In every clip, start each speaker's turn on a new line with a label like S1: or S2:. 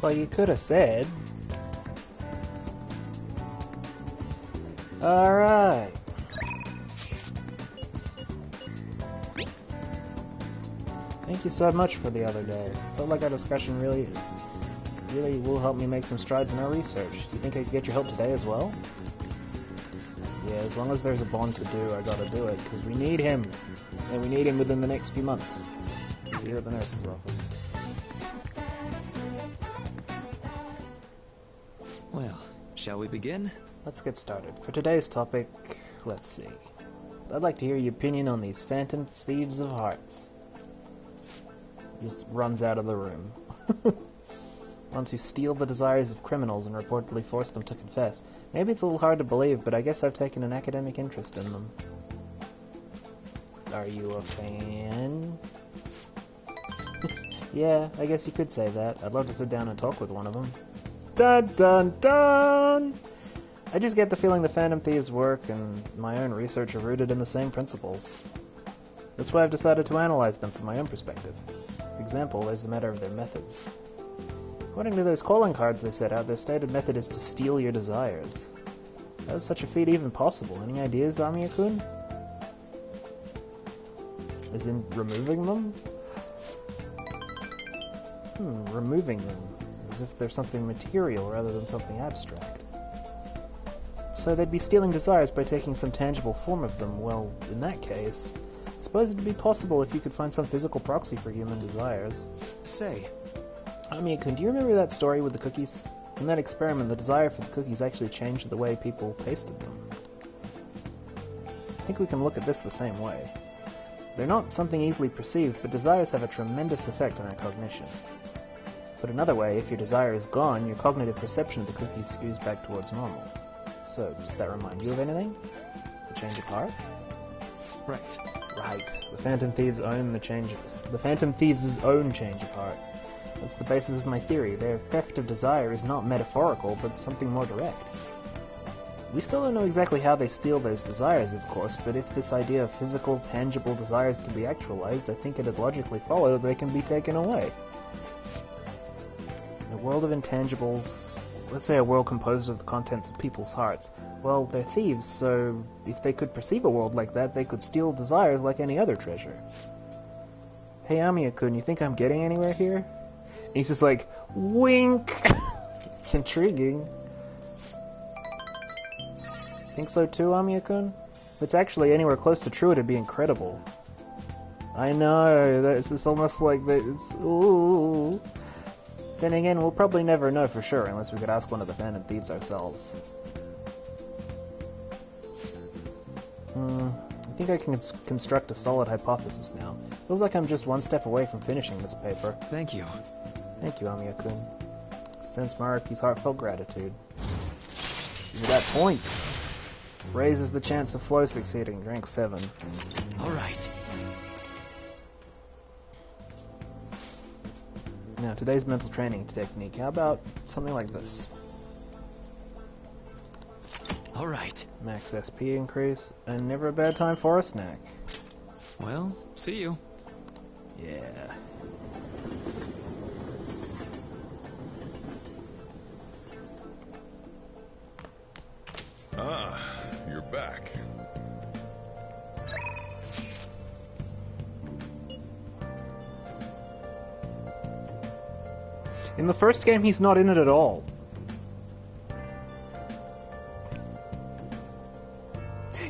S1: Well, you could have said. Alright. Thank you so much for the other day. Felt like our discussion really will help me make some strides in our research. Do you think I could get your help today as well? Yeah, as long as there's a bond to do, I gotta do it, because we need him. And we need him within the next few months. He's here at the nurse's office.
S2: Well, shall we begin?
S1: Let's get started. For today's topic, let's see. I'd like to hear your opinion on these phantom thieves of hearts. Just runs out of the room. Ones who steal the desires of criminals and reportedly force them to confess. Maybe it's a little hard to believe, but I guess I've taken an academic interest in them. Are you a fan? Yeah, I guess you could say that. I'd love to sit down and talk with one of them. Dun dun dun! I just get the feeling the Phantom Thieves' work and my own research are rooted in the same principles. That's why I've decided to analyze them from my own perspective. For example, there's the matter of their methods. According to those calling cards they set out, their stated method is to steal your desires. How is such a feat even possible? Any ideas, Amiya-kun? As in, removing them? Removing them. As if they're something material rather than something abstract. So they'd be stealing desires by taking some tangible form of them. Well, in that case, I suppose it'd be possible if you could find some physical proxy for human desires.
S2: Say,
S1: Amiya-kun, do you remember that story with the cookies? In that experiment, the desire for the cookies actually changed the way people tasted them. I think we can look at this the same way. They're not something easily perceived, but desires have a tremendous effect on our cognition. Put another way, if your desire is gone, your cognitive perception of the cookies skews back towards normal. So, does that remind you of anything? The change of heart?
S2: right.
S1: Right. The Phantom Thieves own the Phantom Thieves' own change of heart. That's the basis of my theory. Their theft of desire is not metaphorical, but something more direct. We still don't know exactly how they steal those desires, of course, but if this idea of physical, tangible desires can be actualized, I think it'd logically follow that they can be taken away. In a world of intangibles, let's say a world composed of the contents of people's hearts, well, they're thieves, so if they could perceive a world like that, they could steal desires like any other treasure. Hey, Amiya-kun, you think I'm getting anywhere here? And he's just like, wink! It's intriguing. Think so too, Amiya-kun? If it's actually anywhere close to true, it'd be incredible. I know, it's almost like this. Ooh. Then again, we'll probably never know for sure unless we could ask one of the Phantom Thieves ourselves. I think I can construct a solid hypothesis now. Feels like I'm just one step away from finishing this paper.
S2: Thank you.
S1: Thank you, Amiya-kun. Sense Maruki's heartfelt gratitude. Give me that point! Raises the chance of Flo succeeding, rank 7.
S2: Alright.
S1: Now, today's mental training technique, how about something like this?
S2: Alright.
S1: Max SP increase, and never a bad time for a snack.
S2: Well, see you.
S1: Yeah.
S3: Ah, you're back.
S1: In the first game, he's not in it at all.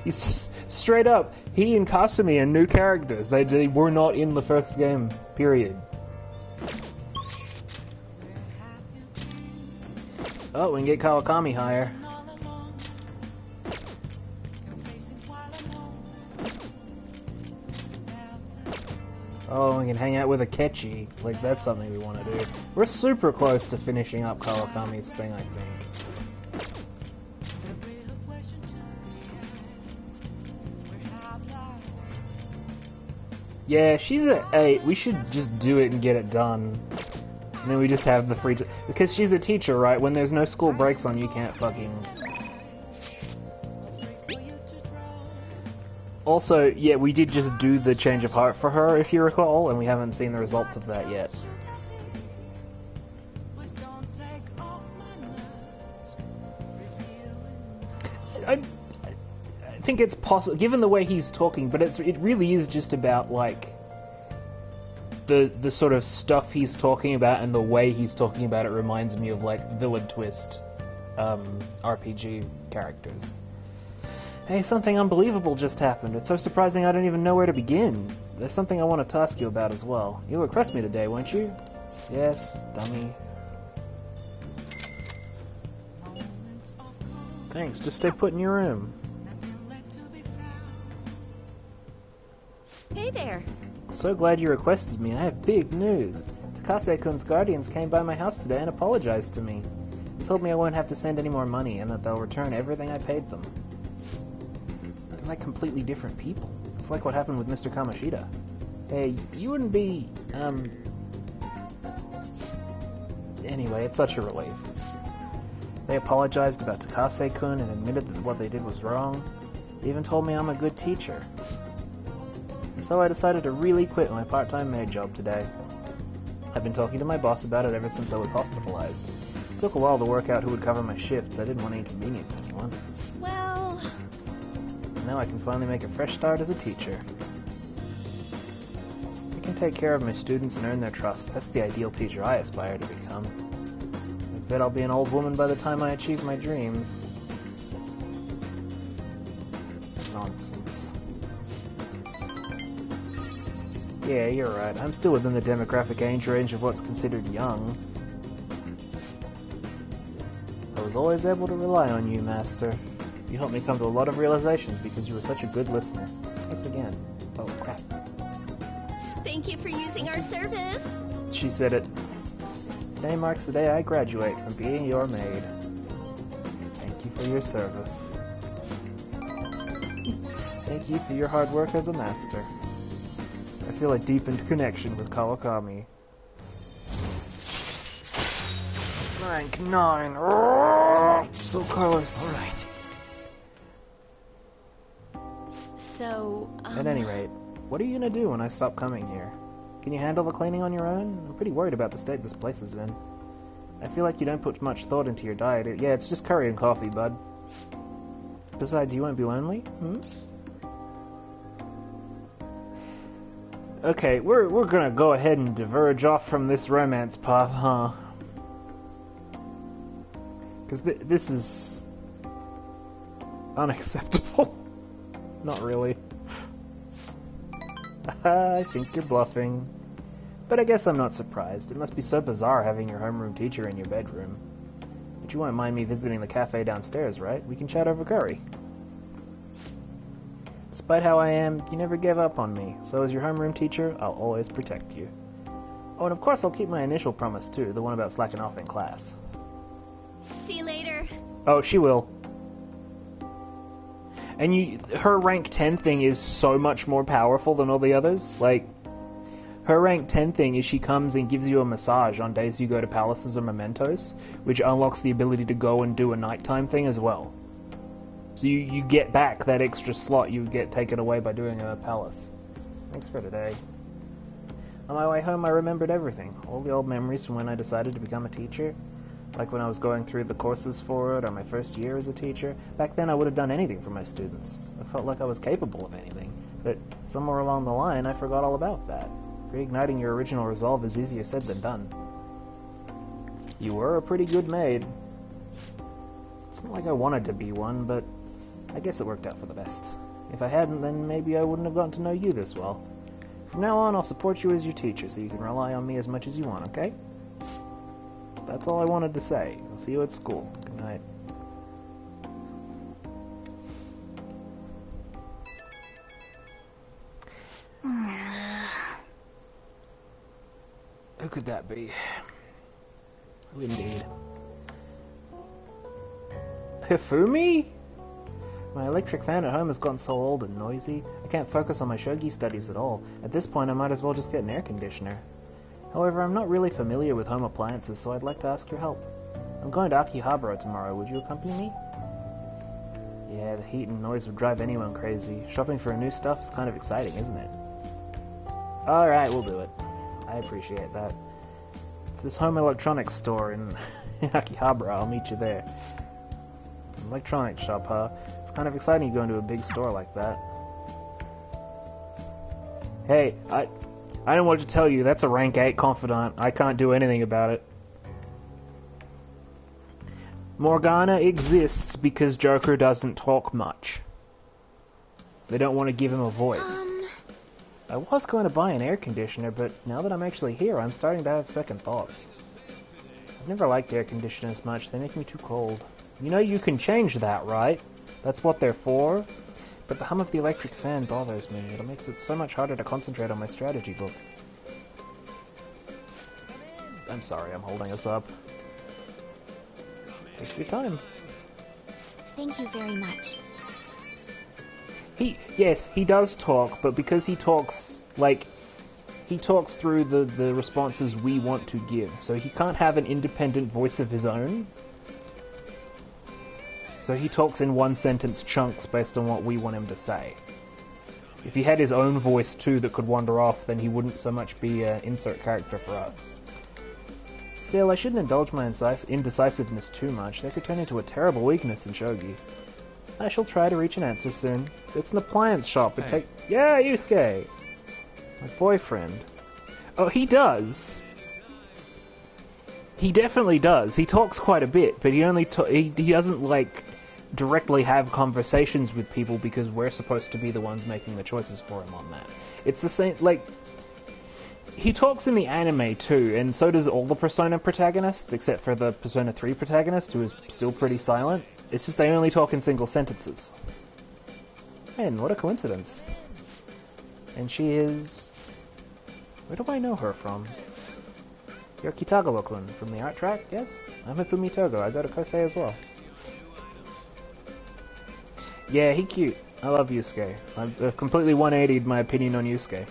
S1: He's straight up, he and Kasumi are new characters. They were not in the first game, period. Oh, we can get Kawakami higher. Oh, we can hang out with Akechi. Like, that's something we want to do. We're super close to finishing up Kawakami's thing, I think. Yeah, she's at 8. We should just do it and get it done. And then we just have the free time. Because she's a teacher, right? When there's no school breaks on, you can't fucking... Also, yeah, we did just do the change of heart for her, if you recall, and we haven't seen the results of that yet. I think it's possible, given the way he's talking, but it really is just about, like, the sort of stuff he's talking about and the way he's talking about it reminds me of, like, Villain Twist RPG characters. Hey, something unbelievable just happened. It's so surprising I don't even know where to begin. There's something I wanted to ask you about as well. You'll request me today, won't you? Yes, dummy. Thanks, just stay put in your room.
S3: Hey there.
S1: So glad you requested me. I have big news. Takase-kun's guardians came by my house today and apologized to me. They told me I won't have to send any more money and that they'll return everything I paid them. They're like completely different people. It's like what happened with Mr. Kamoshida. Hey, you wouldn't be, Anyway, it's such a relief. They apologized about Takase-kun and admitted that what they did was wrong. They even told me I'm a good teacher. So I decided to really quit my part-time maid job today. I've been talking to my boss about it ever since I was hospitalized. It took a while to work out who would cover my shifts. I didn't want to inconvenience anyone.
S3: Well...
S1: Now I can finally make a fresh start as a teacher. I can take care of my students and earn their trust. That's the ideal teacher I aspire to become. I bet I'll be an old woman by the time I achieve my dreams. Nonsense. Yeah, you're right. I'm still within the demographic age range of what's considered young. I was always able to rely on you, Master. You helped me come to a lot of realizations because you were such a good listener. Thanks again. Oh, crap.
S3: Thank you for using our service.
S1: She said it. Today marks the day I graduate from being your maid. Thank you for your service. Thank you for your hard work as a master. I feel a deepened connection with Kawakami. Rank 9. Oh, so close.
S2: All right.
S3: So,
S1: At any rate, what are you gonna do when I stop coming here? Can you handle the cleaning on your own? I'm pretty worried about the state this place is in. I feel like you don't put much thought into your diet. Yeah, it's just curry and coffee, bud. Besides, you won't be lonely? Okay, we're gonna go ahead and diverge off from this romance path, huh? Because this is unacceptable. Not really. I think you're bluffing. But I guess I'm not surprised. It must be so bizarre having your homeroom teacher in your bedroom. But you won't mind me visiting the cafe downstairs, right? We can chat over curry. Despite how I am, you never gave up on me. So as your homeroom teacher, I'll always protect you. Oh, and of course I'll keep my initial promise too, the one about slacking off in class.
S3: see you later.
S1: Oh, she will. And her rank 10 thing is so much more powerful than all the others. Like, her rank 10 thing is she comes and gives you a massage on days you go to palaces or mementos, which unlocks the ability to go and do a nighttime thing as well. So you get back that extra slot you get taken away by doing a palace. Thanks for today. On my way home I remembered everything. All the old memories from when I decided to become a teacher. Like when I was going through the courses for it, or my first year as a teacher. Back then I would have done anything for my students. I felt like I was capable of anything. But somewhere along the line I forgot all about that. Reigniting your original resolve is easier said than done. You were a pretty good maid. It's not like I wanted to be one, but I guess it worked out for the best. If I hadn't, then maybe I wouldn't have gotten to know you this well. From now on, I'll support you as your teacher, so you can rely on me as much as you want, okay? That's all I wanted to say. I'll see you at school. Good night. Who could that be? Who indeed? Hifumi? My electric fan at home has gotten so old and noisy, I can't focus on my shogi studies at all. At this point, I might as well just get an air conditioner. However, I'm not really familiar with home appliances, so I'd like to ask your help. I'm going to Akihabara tomorrow. Would you accompany me? Yeah, the heat and noise would drive anyone crazy. Shopping for new stuff is kind of exciting, isn't it? Alright, we'll do it. I appreciate that. It's this home electronics store in Akihabara. I'll meet you there. Electronics shop, huh? It's kind of exciting to go into a big store like that. Hey, I don't want to tell you, that's a rank 8 confidant. I can't do anything about it. Morgana exists because Joker doesn't talk much. They don't want to give him a voice. I was going to buy an air conditioner, but now that I'm actually here, I'm starting to have second thoughts. I've never liked air conditioners much. They make me too cold. You know you can change that, right? That's what they're for. But the hum of the electric fan bothers me. It makes it so much harder to concentrate on my strategy books. I'm sorry, I'm holding us up. Take your time.
S3: Thank you very much.
S1: Yes, he does talk, but because he talks, like, he talks through the responses we want to give, so he can't have an independent voice of his own. So he talks in one-sentence chunks based on what we want him to say. If he had his own voice too that could wander off, then he wouldn't so much be an insert character for us. Still, I shouldn't indulge my indecisiveness too much. That could turn into a terrible weakness in Shogi. I shall try to reach an answer soon. It's an appliance shop. Yeah, Yusuke! My boyfriend. Oh, he does. He definitely does. He talks quite a bit, but he only he doesn't, like, directly have conversations with people because we're supposed to be the ones making the choices for him on that. It's the same, like... He talks in the anime too, and so does all the Persona protagonists, except for the Persona 3 protagonist, who is still pretty silent. It's just they only talk in single sentences. Man, what a coincidence. And she is... Where do I know her from? You're Kitagawa-kun from the art track, yes? I'm Hifumi Togo, I go to Kosei as well. Yeah, he cute. I love Yusuke. I've completely 180'd my opinion on Yusuke.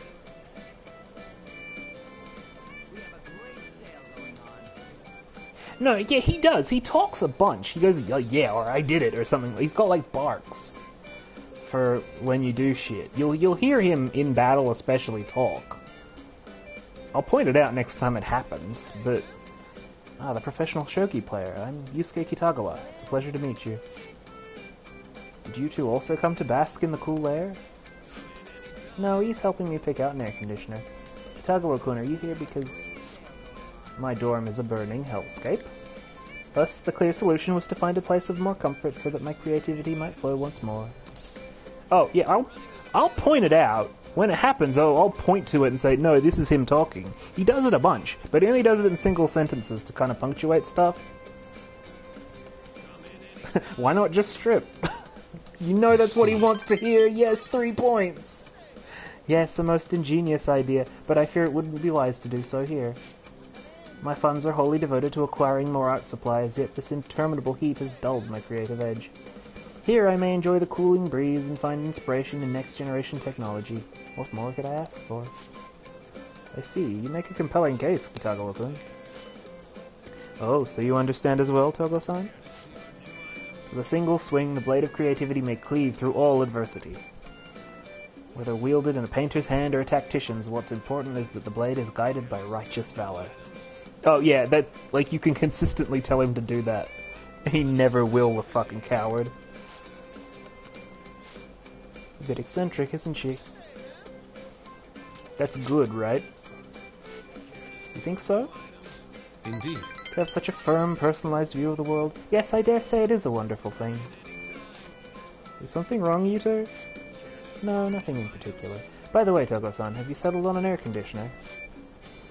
S1: No, yeah, he does. He talks a bunch. He goes, yeah, or I did it, or something. He's got, like, barks for when you do shit. You'll hear him in battle especially talk. I'll point it out next time it happens, but... the professional shogi player. I'm Yusuke Kitagawa. It's a pleasure to meet you. Did you two also come to bask in the cool air? No, he's helping me pick out an air conditioner. Kitagawa-kun, are you here because... My dorm is a burning hellscape. Thus, the clear solution was to find a place of more comfort so that my creativity might flow once more. Oh, yeah, I'll point it out. When it happens, I'll point to it and say, no, this is him talking. He does it a bunch, but he only does it in single sentences to kind of punctuate stuff. Why not just strip? You know that's what he wants to hear. Yes, 3 points. Yes, a most ingenious idea, but I fear it wouldn't be wise to do so here. My funds are wholly devoted to acquiring more art supplies, yet this interminable heat has dulled my creative edge. Here I may enjoy the cooling breeze and find inspiration in next-generation technology. What more could I ask for? I see. You make a compelling case, Kitagawa-kun. Oh, so you understand as well, Togo-san? With a single swing, the blade of creativity may cleave through all adversity. Whether wielded in a painter's hand or a tactician's, what's important is that the blade is guided by righteous valor. Oh yeah, that, like, you can consistently tell him to do that. He never will, the fucking coward. A bit eccentric, isn't she? That's good, right? You think so?
S2: Indeed.
S1: To have such a firm, personalized view of the world? Yes, I dare say it is a wonderful thing. Is something wrong, Yuto? No, nothing in particular. By the way, Togo-san, have you settled on an air conditioner?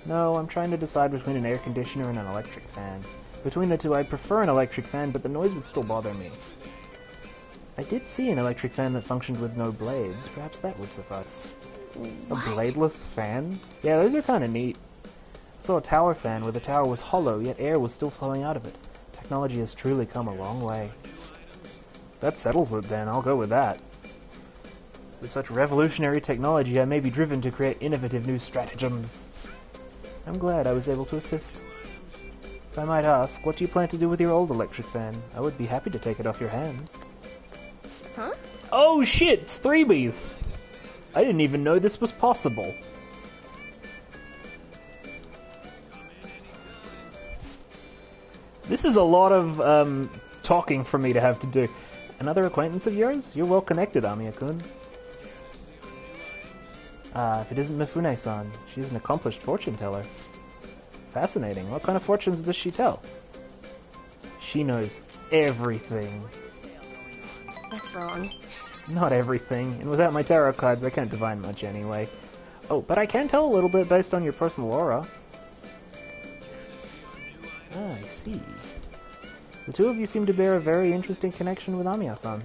S1: No, I'm trying to decide between an air conditioner and an electric fan. Between the two, I'd prefer an electric fan, but the noise would still bother me. I did see an electric fan that functioned with no blades. Perhaps that would suffice.
S3: What?
S1: A bladeless fan? Yeah, those are kind of neat. I saw a tower fan where the tower was hollow, yet air was still flowing out of it. Technology has truly come a long way. That settles it then, I'll go with that. With such revolutionary technology, I may be driven to create innovative new stratagems. I'm glad I was able to assist. If I might ask, what do you plan to do with your old electric fan? I would be happy to take it off your hands.
S3: Huh?
S1: Oh shit, it's 3Bs! I didn't even know this was possible. This is a lot of talking for me to have to do. Another acquaintance of yours? You're well connected, Amiya-kun. If it isn't Mifune-san, she's an accomplished fortune teller. Fascinating. What kind of fortunes does she tell? She knows everything.
S3: That's wrong.
S1: Not everything, and without my tarot cards I can't divine much anyway. Oh, but I can tell a little bit based on your personal aura. Ah, I see. The two of you seem to bear a very interesting connection with Amiya-san.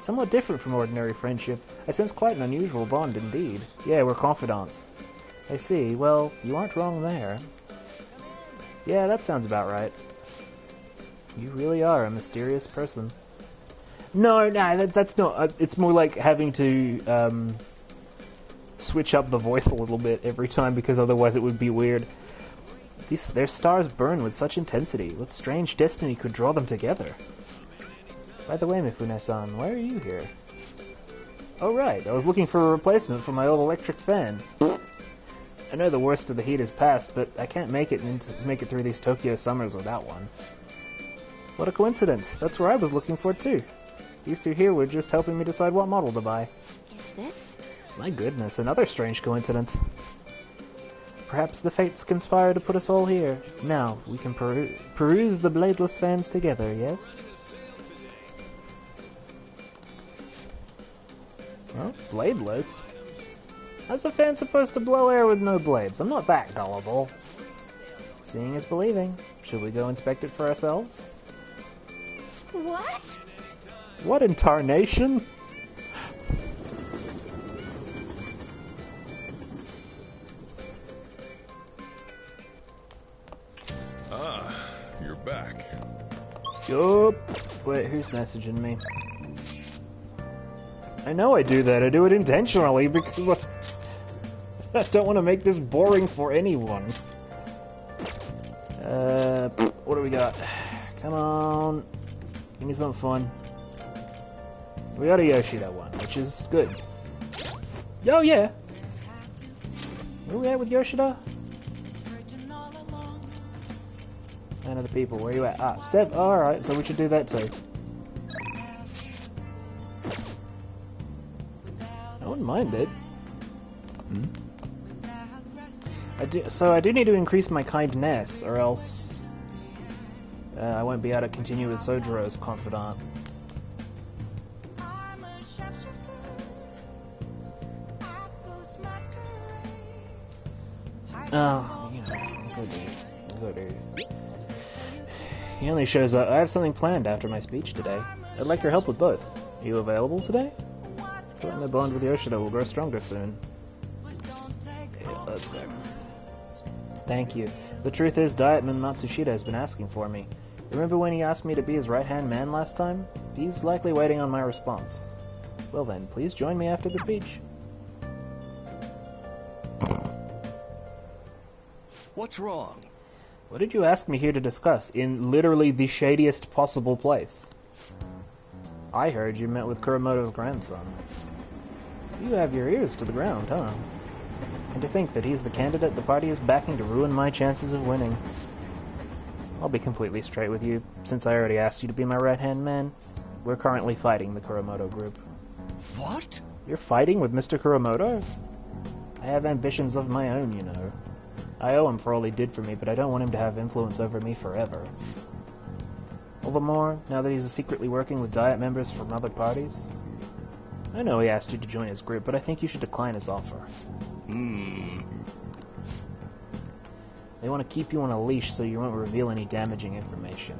S1: Somewhat different from ordinary friendship. I sense quite an unusual bond indeed. Yeah, we're confidants. I see. Well, you aren't wrong there. Yeah, that sounds about right. You really are a mysterious person. No, that's not... it's more like having to switch up the voice a little bit every time, because otherwise it would be weird. Their stars burn with such intensity. What strange destiny could draw them together? By the way, Mifune-san, why are you here? Oh right, I was looking for a replacement for my old electric fan. I know the worst of the heat is past, but I can't make it through these Tokyo summers without one. What a coincidence. That's where I was looking for too. These two here were just helping me decide what model to buy.
S3: Is this?
S1: My goodness, another strange coincidence. Perhaps the fates conspire to put us all here. Now, we can peruse the bladeless fans together, yes? Well, bladeless? How's a fan supposed to blow air with no blades? I'm not that gullible. Seeing is believing. Should we go inspect it for ourselves?
S3: What?
S1: What in tarnation?
S4: Ah, you're back.
S1: Yup. Wait, who's messaging me? I know I do that. I do it intentionally because I don't want to make this boring for anyone. What do we got? Come on. Give me something fun. We got a Yoshida one, which is good. Oh yeah! Where we at with Yoshida? Man of the people, where you at? Ah, Seb, alright, so we should do that too. I wouldn't mind it. I do need to increase my kindness, or else I won't be able to continue with Sojiro as confidant. Oh, you know, go do. He only shows up. I have something planned after my speech today. I'd like your help with both. Are you available today? I feel like my bond with Yoshida will grow stronger soon. Yeah, let's go. Thank you. The truth is, Dietman Matsushita has been asking for me. Remember when he asked me to be his right-hand man last time? He's likely waiting on my response. Well then, please join me after the speech.
S5: What's wrong?
S1: What did you ask me here to discuss in literally the shadiest possible place? I heard you met with Kuramoto's grandson. You have your ears to the ground, huh? And to think that he's the candidate the party is backing to ruin my chances of winning. I'll be completely straight with you, since I already asked you to be my right-hand man. We're currently fighting the Kuramoto group.
S5: What?
S1: You're fighting with Mr. Kuramoto? I have ambitions of my own, you know. I owe him for all he did for me, but I don't want him to have influence over me forever. All the more, now that he's secretly working with Diet members from other parties. I know he asked you to join his group, but I think you should decline his offer. They want to keep you on a leash so you won't reveal any damaging information.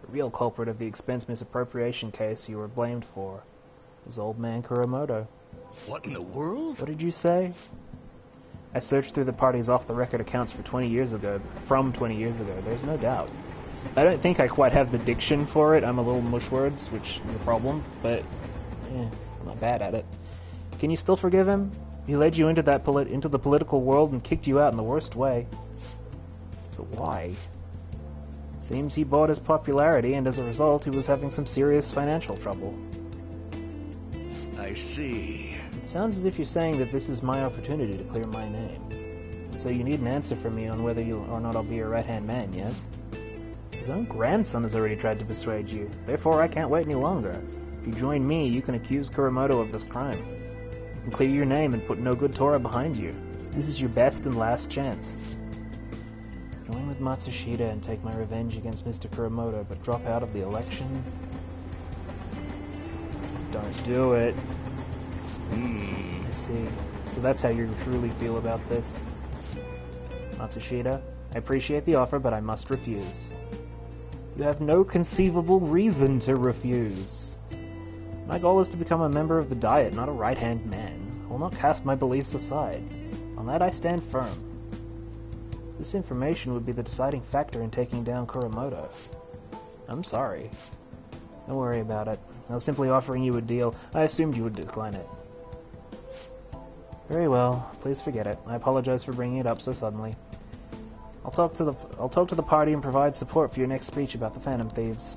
S1: The real culprit of the expense misappropriation case you were blamed for is old man Kuramoto.
S5: What in the world?
S1: What did you say? I searched through the party's off-the-record accounts from 20 years ago. There's no doubt. I don't think I quite have the diction for it. I'm a little mush words, which is a problem, but I'm not bad at it. Can you still forgive him? He led you into the political world and kicked you out in the worst way. But why? Seems he bought his popularity, and as a result, he was having some serious financial trouble.
S5: I see.
S1: It sounds as if you're saying that this is my opportunity to clear my name. And so you need an answer from me on whether or not I'll be your right-hand man, yes? His own grandson has already tried to persuade you. Therefore, I can't wait any longer. If you join me, you can accuse Kuramoto of this crime. You can clear your name and put No Good Tora behind you. This is your best and last chance. Join with Matsushita and take my revenge against Mr. Kuramoto, but drop out of the election. Don't do it. I see. So that's how you truly feel about this. Matsushita, I appreciate the offer, but I must refuse. You have no conceivable reason to refuse. My goal is to become a member of the Diet, not a right-hand man. I will not cast my beliefs aside. On that I stand firm. This information would be the deciding factor in taking down Kuramoto. I'm sorry. Don't worry about it. I was simply offering you a deal. I assumed you would decline it. Very well. Please forget it. I apologize for bringing it up so suddenly. I'll talk to the party and provide support for your next speech about the Phantom Thieves.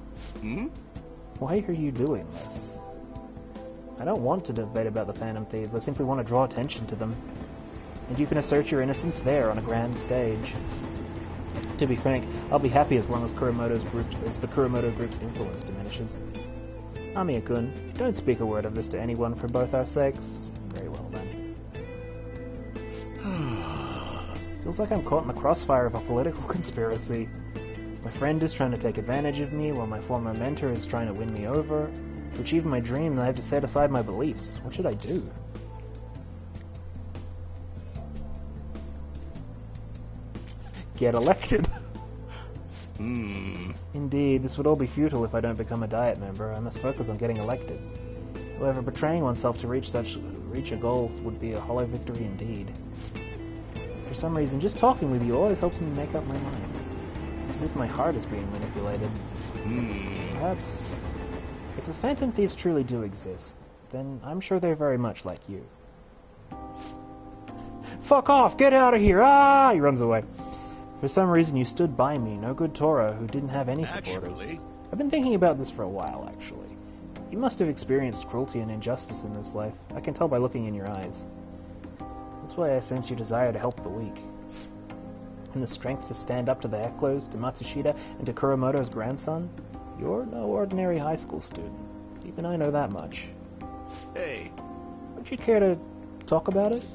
S1: Why are you doing this? I don't want to debate about the Phantom Thieves. I simply want to draw attention to them. And you can assert your innocence there on a grand stage. To be frank, I'll be happy as long as the Kuramoto group's influence diminishes. Amiya-kun, don't speak a word of this to anyone for both our sakes. Very well then. Feels like I'm caught in the crossfire of a political conspiracy. My friend is trying to take advantage of me, while my former mentor is trying to win me over. To achieve my dream, I have to set aside my beliefs. What should I do? Get elected. Indeed, this would all be futile if I don't become a Diet member. I must focus on getting elected. However, betraying oneself to reach a goal would be a hollow victory indeed. For some reason, just talking with you always helps me make up my mind. It's as if my heart is being manipulated. Perhaps, if the Phantom Thieves truly do exist, then I'm sure they're very much like you. Fuck off! Get out of here! Ah! He runs away. For some reason, you stood by me, No Good Tora, who didn't have any supporters. I've been thinking about this for a while, actually. You must have experienced cruelty and injustice in this life. I can tell by looking in your eyes. That's why I sense your desire to help the weak. And the strength to stand up to the Echoes, to Matsushita, and to Kuramoto's grandson. You're no ordinary high school student. Even I know that much.
S5: Hey.
S1: Would you care to talk about it?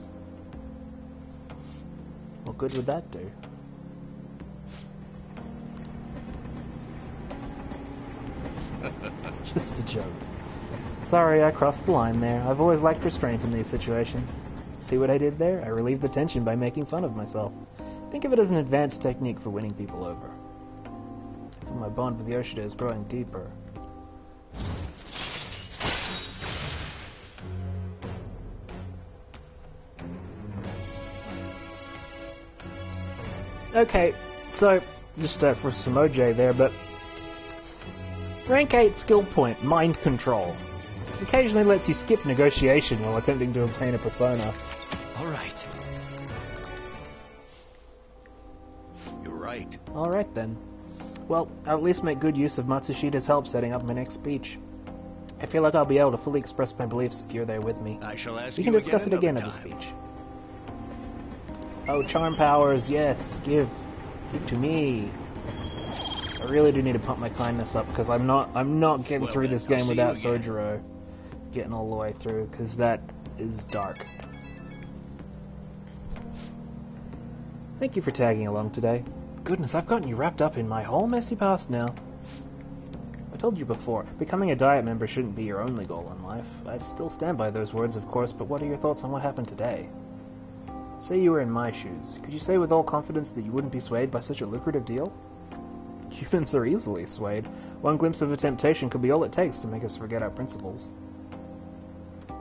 S1: What good would that do? Just a joke. Sorry, I crossed the line there. I've always liked restraint in these situations. See what I did there? I relieved the tension by making fun of myself. Think of it as an advanced technique for winning people over. My bond with Yoshida is growing deeper. Okay, so, just for some OJ there, but Rank 8 skill point, Mind Control. Occasionally lets you skip negotiation while attempting to obtain a persona.
S2: Alright.
S5: You're right.
S1: Alright then. Well, I'll at least make good use of Matsushita's help setting up my next speech. I feel like I'll be able to fully express my beliefs if you're there with me.
S5: I shall ask
S1: We
S5: you
S1: can discuss it again at
S5: another
S1: the
S5: time.
S1: speech. Oh, charm powers, yes, give to me. I really do need to pump my kindness up because I'm not getting
S5: Well,
S1: through
S5: then,
S1: this game
S5: I'll see
S1: without
S5: you again.
S1: Sojiro getting all the way through, because that is dark. Thank you for tagging along today. Goodness, I've gotten you wrapped up in my whole messy past now. I told you before, becoming a Diet member shouldn't be your only goal in life. I still stand by those words, of course, but what are your thoughts on what happened today? Say you were in my shoes. Could you say with all confidence that you wouldn't be swayed by such a lucrative deal? You've been so easily swayed. One glimpse of a temptation could be all it takes to make us forget our principles.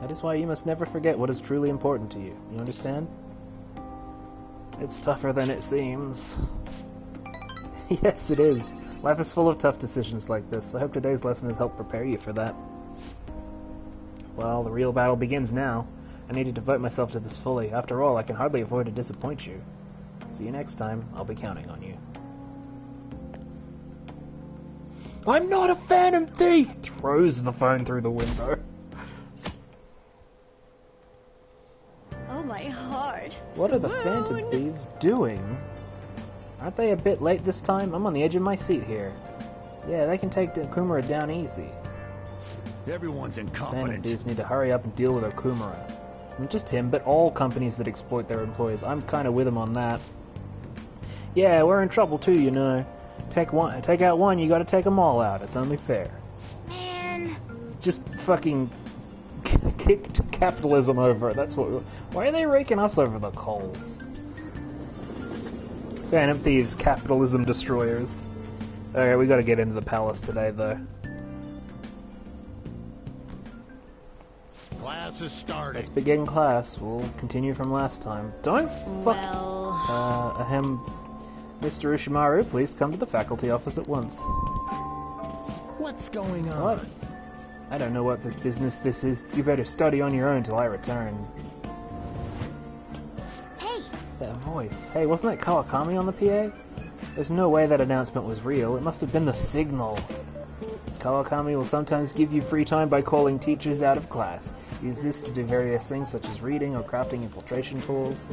S1: That is why you must never forget what is truly important to you. You understand? It's tougher than it seems. Yes, it is. Life is full of tough decisions like this. I hope today's lesson has helped prepare you for that. Well, the real battle begins now. I need to devote myself to this fully. After all, I can hardly afford to disappoint you. See you next time. I'll be counting on you. I'm not a Phantom Thief! Throws the phone through the window.
S3: Oh, my heart.
S1: What are the Phantom
S3: Swoon.
S1: Thieves doing? Aren't they a bit late this time? I'm on the edge of my seat here. Yeah, they can take Okumura down easy.
S5: Everyone's
S1: Phantom
S5: incompetent.
S1: Thieves need to hurry up and deal with Okumura. Not just him, but all companies that exploit their employees. I'm kind of with him on that. Yeah, we're in trouble too, you know. Take out one, you gotta take them all out. It's only fair.
S3: Man.
S1: Just fucking kicked capitalism over it. That's what. Why are they raking us over the coals? Phantom Thieves, capitalism destroyers. Okay, we gotta get into the palace today, though.
S5: Class is starting.
S1: Let's begin class. We'll continue from last time. Don't fuck.
S3: Well.
S1: Ahem. Mr. Ushimaru, please come to the faculty office at once.
S5: What's going on?
S1: What? I don't know what the business this is. You better study on your own till I return.
S3: Hey.
S1: That voice. Hey, wasn't that Kawakami on the PA? There's no way that announcement was real. It must have been the signal. Kawakami will sometimes give you free time by calling teachers out of class. Use this to do various things such as reading or crafting infiltration tools.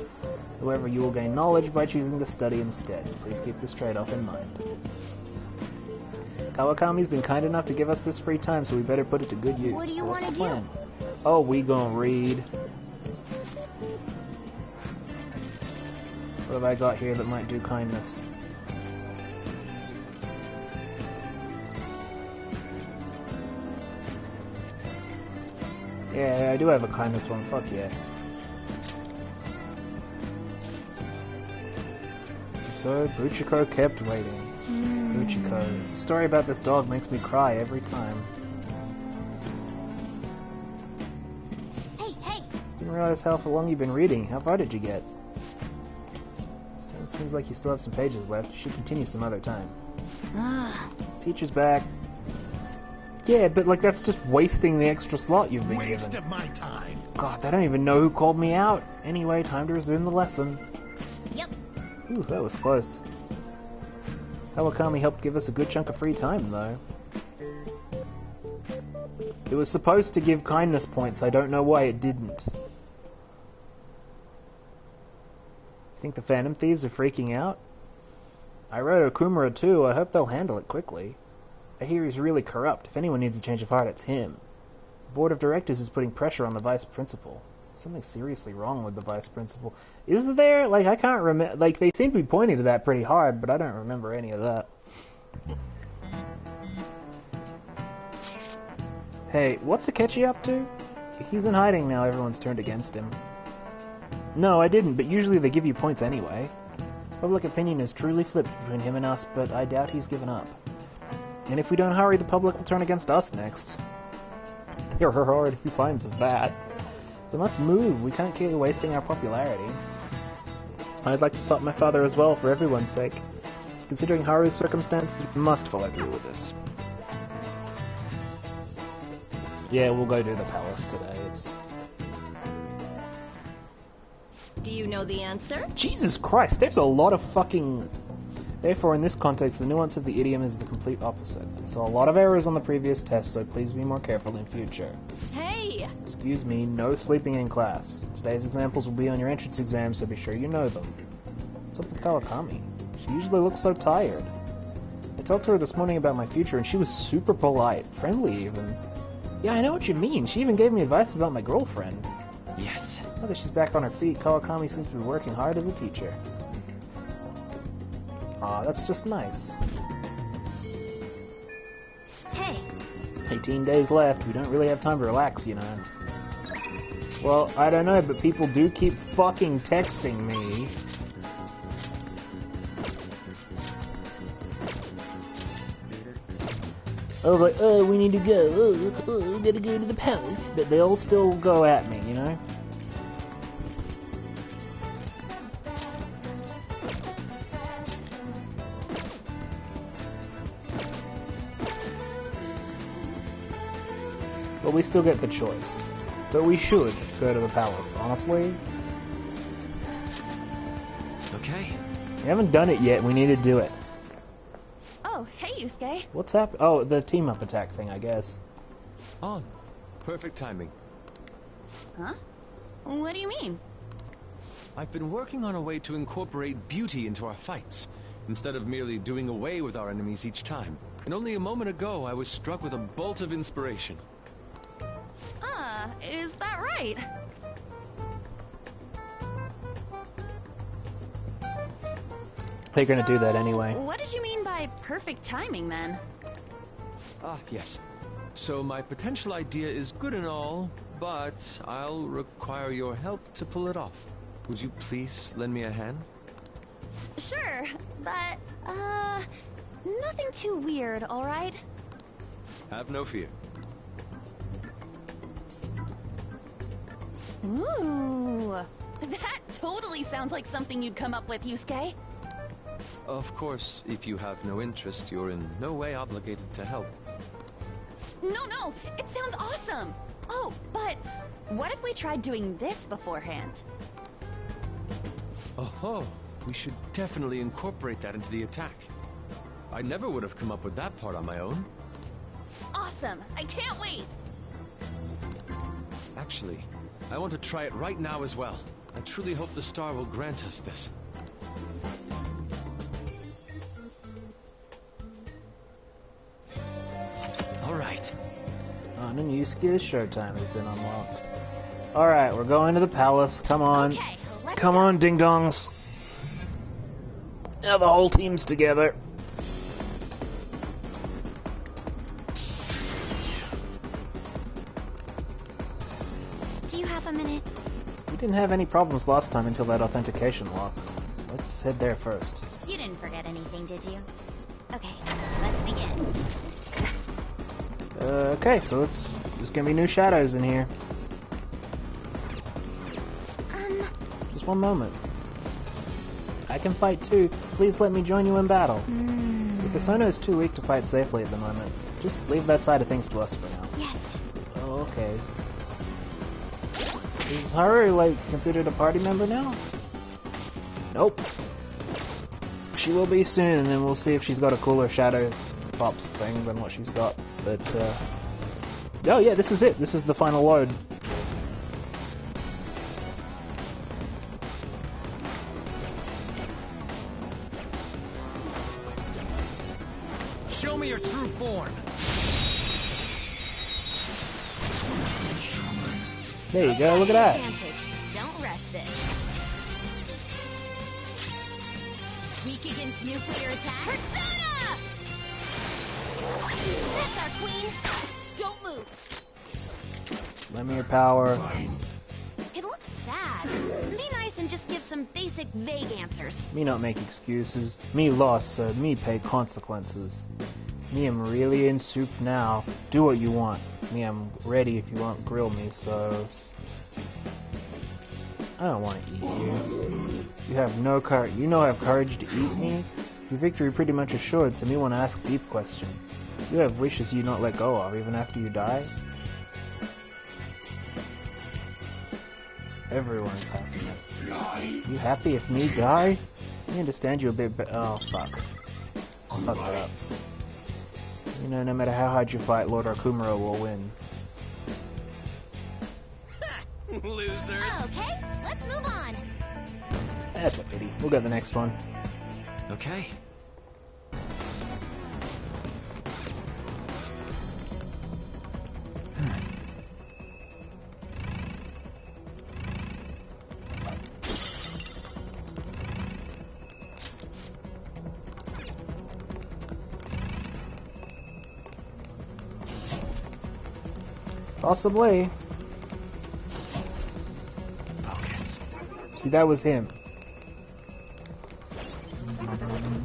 S1: However, you will gain knowledge by choosing to study instead. Please keep this trade-off in mind. Kawakami's been kind enough to give us this free time, so we better put it to good use.
S3: What do you
S1: What's
S3: wanna
S1: the plan? Oh, we gonna read. What have I got here that might do kindness? Yeah, I do have a kindness one. Fuck yeah. So, Buchiko kept waiting. Buchiko. Story about this dog makes me cry every time.
S3: Hey.
S1: Didn't realize how long you've been reading. How far did you get? Seems like you still have some pages left. You should continue some other time. Teacher's back. Yeah, but like that's just wasting the extra slot you've been
S5: Waste
S1: given.
S5: of my time.
S1: God, they don't even know who called me out. Anyway, time to resume the lesson.
S3: Yep.
S1: Ooh, that was close. Kawakami helped give us a good chunk of free time, though. It was supposed to give kindness points. I don't know why it didn't. Think the Phantom Thieves are freaking out? I wrote Okumura too. I hope they'll handle it quickly. I hear he's really corrupt. If anyone needs a change of heart, it's him. The board of directors is putting pressure on the vice principal. Something seriously wrong with the vice principal. Is there? Like, I can't remember. Like, they seem to be pointing to that pretty hard, but I don't remember any of that. Hey, what's Akechi up to? He's in hiding now. Everyone's turned against him. No, I didn't, but usually they give you points anyway. Public opinion is truly flipped between him and us, but I doubt he's given up. And if we don't hurry, the public will turn against us next. There are already signs of that. Then let's move. We can't keep wasting our popularity. I'd like to stop my father as well, for everyone's sake. Considering Haru's circumstances, we must follow through with this. Yeah, we'll go to the palace today.
S3: Do you know the answer?
S1: Jesus Christ, there's a lot of fucking... Therefore, in this context, the nuance of the idiom is the complete opposite. So a lot of errors on the previous test, so please be more careful in future.
S3: Hey!
S1: Excuse me, no sleeping in class. Today's examples will be on your entrance exam, so be sure you know them. What's up with Kawakami? She usually looks so tired. I talked to her this morning about my future, and she was super polite, friendly even. Yeah, I know what you mean. She even gave me advice about my girlfriend.
S2: Yes.
S1: Now that she's back on her feet, Kawakami seems to be working hard as a teacher. Aw, that's just nice.
S3: Hey!
S1: 18 days left. We don't really have time to relax, you know. Well, I don't know, but people do keep fucking texting me. Oh, like, oh, we need to go. We gotta go to the palace. But they all still go at me, you know? But we still get the choice. But we should go to the palace, honestly.
S2: Okay.
S1: We haven't done it yet, we need to do it.
S3: Oh, hey, Yusuke.
S1: What's happening? Oh, the team-up attack thing, I guess.
S2: On. Perfect timing.
S3: Huh? What do you mean?
S2: I've been working on a way to incorporate beauty into our fights. instead of merely doing away with our enemies each time. And only a moment ago, I was struck with a bolt of inspiration.
S3: Is that right?
S1: They're gonna do that anyway.
S3: What did you mean by perfect timing, then?
S2: Ah, yes. So my potential idea is good and all, but I'll require your help to pull it off. Would you please lend me a hand?
S3: Sure, but, nothing too weird, alright?
S2: Have no fear.
S3: Ooh, that totally sounds like something you'd come up with, Yusuke.
S2: Of course, if you have no interest, you're in no way obligated to help.
S3: No, it sounds awesome. Oh, but what if we tried doing this beforehand?
S2: Oh, we should definitely incorporate that into the attack. I never would have come up with that part on my own.
S3: Awesome, I can't wait.
S2: Actually, I want to try it right now as well. I truly hope the star will grant us this. Alright.
S1: On and Yusuke's showtime has been unlocked. Alright, we're going to the palace. Come on.
S3: Okay, let's
S1: Come
S3: go.
S1: on, ding-dongs. Now the whole team's together.
S3: Do you have a minute?
S1: We didn't have any problems last time until that authentication lock. Let's head there first.
S3: You didn't forget anything, did you? Okay, let's begin.
S1: Okay, so there's gonna be new shadows in here. Just one moment. I can fight too. Please let me join you in battle. Your persona is too weak to fight safely at the moment. Just leave that side of things to us for now.
S3: Yes.
S1: Oh, okay. Is Haru, like, considered a party member now? Nope. She will be soon, and then we'll see if she's got a cooler Shadow Pops thing than what she's got. But, oh yeah, this is it. This is the final load.
S5: Show me your true form.
S1: There you go, look at that.
S3: Advantage. Don't rush this. Weak against nuclear attack. Persona! That's our queen. Don't move.
S1: Lend me your power.
S3: It looks sad. Be nice and just give some basic, vague answers.
S1: Me not make excuses. Me lost, so me pay consequences. Me am really in soup now. Do what you want. Me am ready if you want grill me, so... I don't want to eat you. You have no courage. You no have courage to eat me? Your victory pretty much assured, so me want to ask deep question. You have wishes you not let go of, even after you die? Everyone's happiness. You happy if me die? I understand you a bit better. Oh, fuck. I fucked it up. You know, no matter how hard you fight, Lord Akumuro will win.
S5: Loser.
S3: Okay, let's move on.
S1: That's a pity. We'll get the next one.
S2: Okay.
S1: Possibly.
S2: Focus.
S1: See, that was him.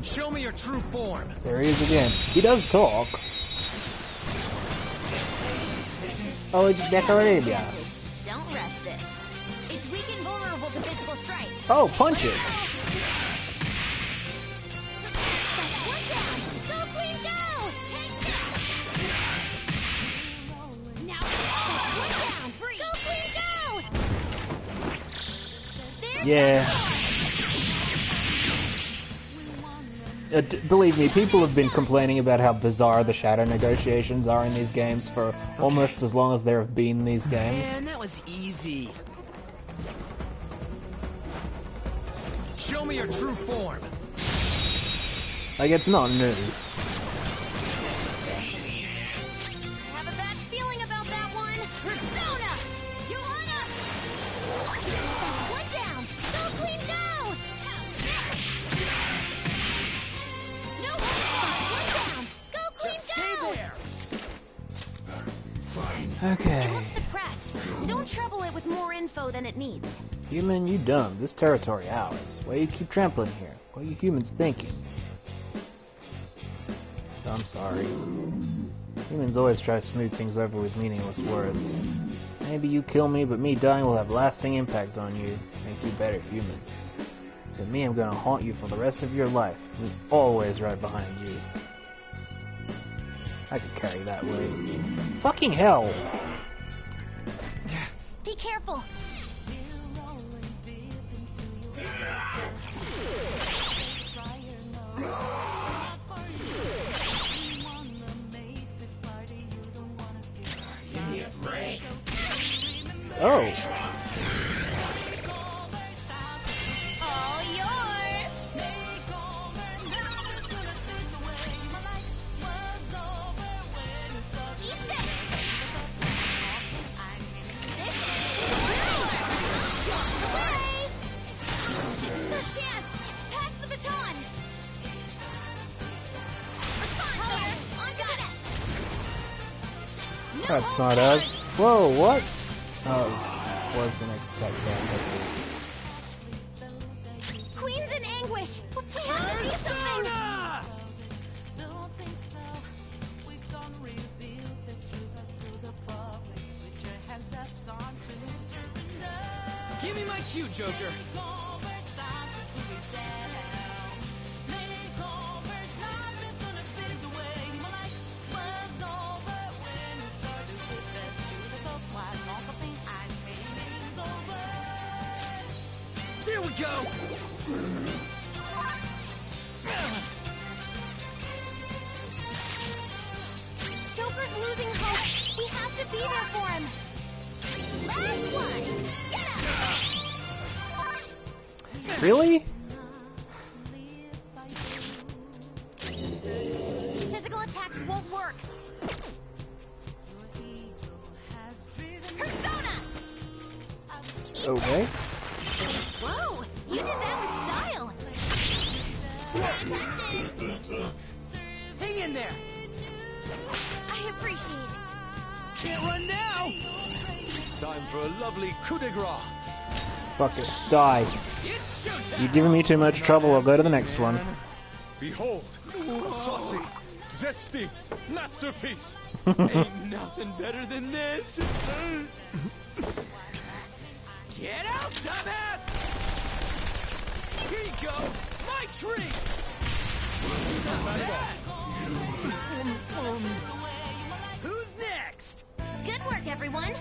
S5: Show me your true form.
S1: There he is again. He does talk. Oh, it's Decoradia.
S3: Don't rush this. It's weak and vulnerable to physical strikes.
S1: Oh, punch it.
S3: That's one down. Go, queen, go! Take that! Now, that's one down. Free. Go, queen, go! There's
S1: Yeah. Believe me, people have been complaining about how bizarre the shadow negotiations are in these games for almost as long as there have been these games.
S5: Man, that was easy. Show me your true form.
S1: Like, it's not new.
S3: I have a bad feeling about that one. Persona! Johanna! One down! Go clean down! No one down! Go clean down! It
S1: Okay.
S3: looks suppressed. Don't trouble it with more info than it needs.
S1: Human, you dumb. This territory ours. Why you keep trampling here? What are you humans thinking? I'm sorry. Humans always try to smooth things over with meaningless words. Maybe you kill me, but me dying will have lasting impact on you. Make you better human. So me, I'm gonna haunt you for the rest of your life. Me always right behind you. I could carry that weight. Fucking hell!
S3: Be careful.
S1: Oh!
S3: All yours. Eat this. This away. Their chance. Pass the baton. Baton, on to the next.
S1: That's not us. Whoa, what? Oh, was the next attack down?
S3: Queen's in anguish. We have to do something.
S5: Give me my cue, Joker. Here we go.
S3: Joker's losing hope. We have to be there for him. Last one. Get up.
S1: Really?
S3: Physical attacks won't work. Persona.
S1: Okay.
S3: Whoa, you did that with style.
S5: Hang in there.
S3: I appreciate it.
S5: Can't run now.
S2: Time for a lovely coup de grace.
S1: Fuck it. Die.
S5: It's showtime.
S1: You're giving me too much trouble, I'll go to the next one.
S4: Behold, a saucy, zesty masterpiece.
S5: Ain't nothing better than this. Get out, dumbass! Here you go, my treat. Who's next?
S3: Good work, everyone.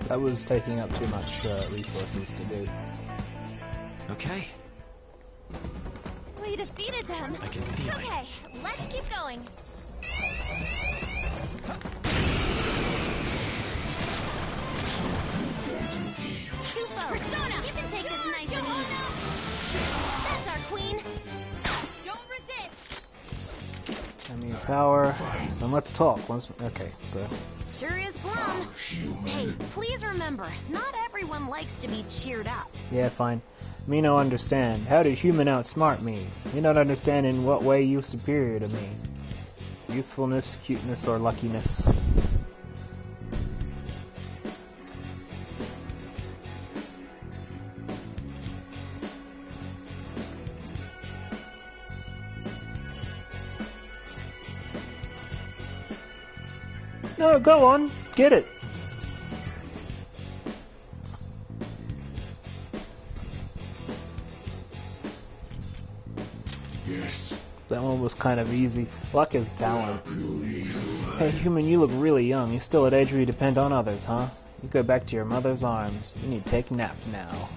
S1: That was taking up too much resources to do.
S2: Okay.
S3: We defeated them.
S2: I can feel it.
S3: Okay, let's keep going. Tufo, Persona, you can take this nice and easy. That's our queen. Don't resist.
S1: I mean, power. Then let's talk. Okay, so.
S3: Sure is plum. Hey, please remember, not everyone likes to be cheered up.
S1: Yeah, fine. Me no understand. How did human outsmart me? Me not understand in what way you superior to me. Youthfulness, cuteness, or luckiness. No, go on. Get it. That one was kind of easy. Luck is talent. Hey, human, you look really young. You're still at age where you depend on others, huh? You go back to your mother's arms. You need to take a nap now.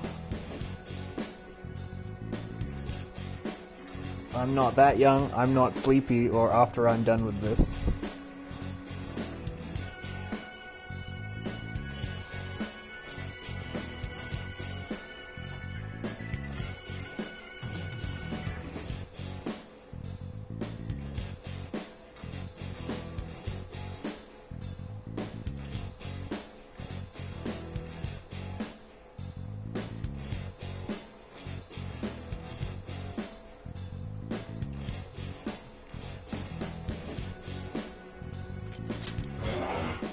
S1: I'm not that young. I'm not sleepy or after I'm done with this.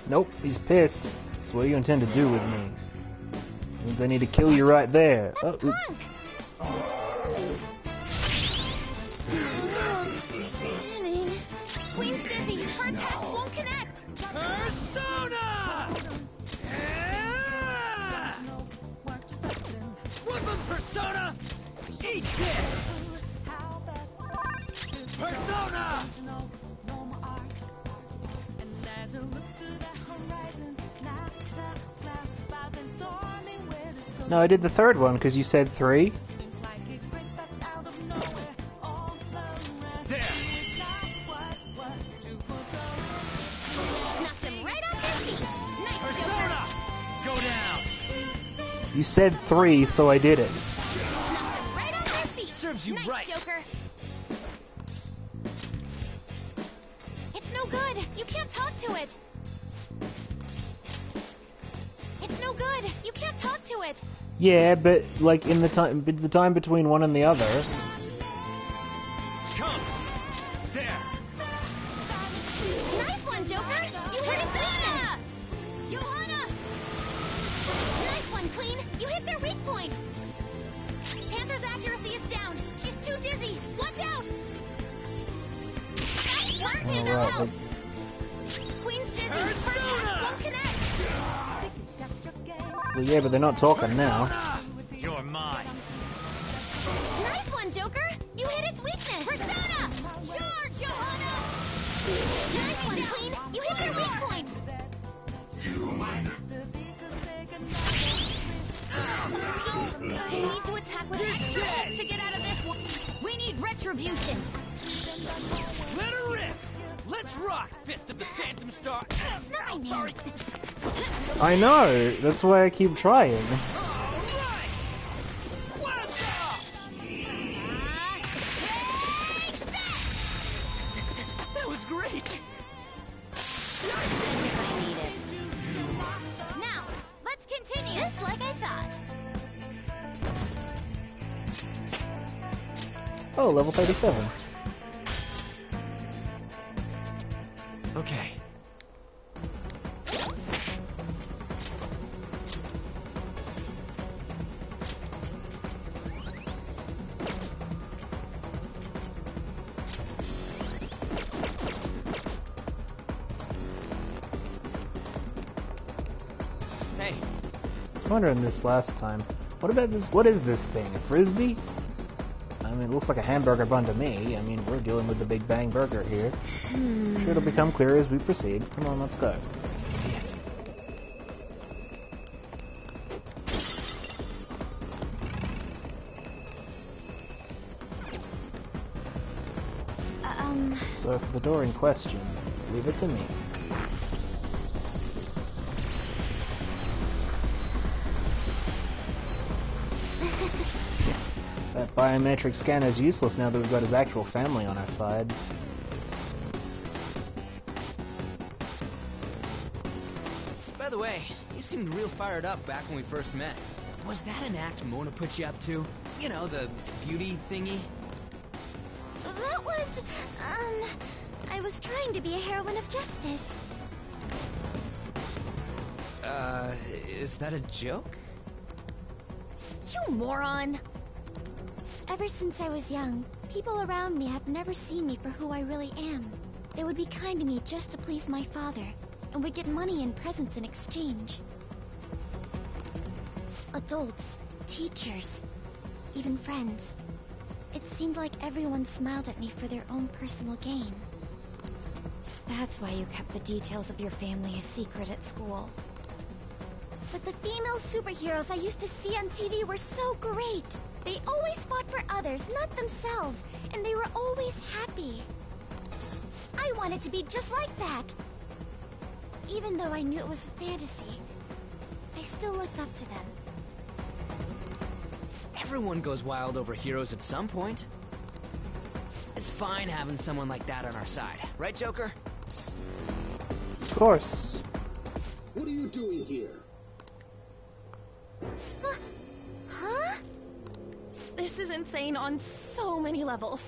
S1: Nope, he's pissed. So what do you intend to do with me? Means I need to kill you right there. Oh, oops.
S3: Spinning. Queen's dizzy. Her attack won't connect.
S5: Persona! Yeah! Woodland Persona! Eat this! Persona!
S1: No, I did the third one because you said 3.
S5: There!
S3: Knocked him right off his feet. Nice,
S5: Persona! Go down!
S1: You said 3, so I did it.
S3: Joker. Knocked him right off his feet.
S5: Serves you
S3: nice,
S5: right.
S3: Joker. It's no good. You can't talk to it. It's no good. You can't talk to it.
S1: Yeah, but like in the time between one and the other.
S5: Come! There!
S3: Nice one, Joker. You hit it there. Johanna. Nice one, Queen. You hit their weak point. Panther's accuracy is down. She's too dizzy. Watch out. Nice work, Panther.
S1: Alright,
S3: Help. Queen's dizzy. Her attack won't connect.
S1: Well, yeah, but they're not talking now.
S5: You're mine.
S3: Nice one, Joker. You hit its weakness. Persona. Charge, Johanna. Nice one, Queen. You hit their weak point. I need to attack with extra ult to get out of this one. We need retribution.
S5: Let her rip! Let's rock, Fist of the Phantom Star!
S3: Not my
S5: Sorry!
S3: name.
S1: I know. That's why I keep trying.
S5: Alright! What's up? That was great!
S3: I need it. Now, let's continue. Just like I thought.
S1: Oh, level 37.
S5: Okay. Hey,
S1: I was wondering this last time. What about this? What is this thing? A frisbee? I mean, it looks like a hamburger bun to me. I mean, we're dealing with the Big Bang Burger here. I'm sure it'll become clear as we proceed. Come on, let's go.
S5: see it.
S1: So for the door in question, leave it to me. That biometric scanner is useless now that we've got his actual family on our side.
S6: By the way, you seemed real fired up back when we first met. Was that an act Mona put you up to? You know, the beauty thingy?
S3: That was, I was trying to be a heroine of justice.
S6: Is that a joke?
S3: You moron! Ever since I was young, people around me have never seen me for who I really am. They would be kind to me just to please my father, and would get money and presents in exchange. Adults, teachers, even friends. It seemed like everyone smiled at me for their own personal gain. That's why you kept the details of your family a secret at school. But the female superheroes I used to see on TV were so great. They always fought for others, not themselves, and they were always happy. I wanted to be just like that. Even though I knew it was a fantasy, I still looked up to them.
S6: Everyone goes wild over heroes at some point. It's fine having someone like that on our side. Right, Joker?
S1: Of course.
S7: What are you doing here?
S3: Huh? This is insane on so many levels.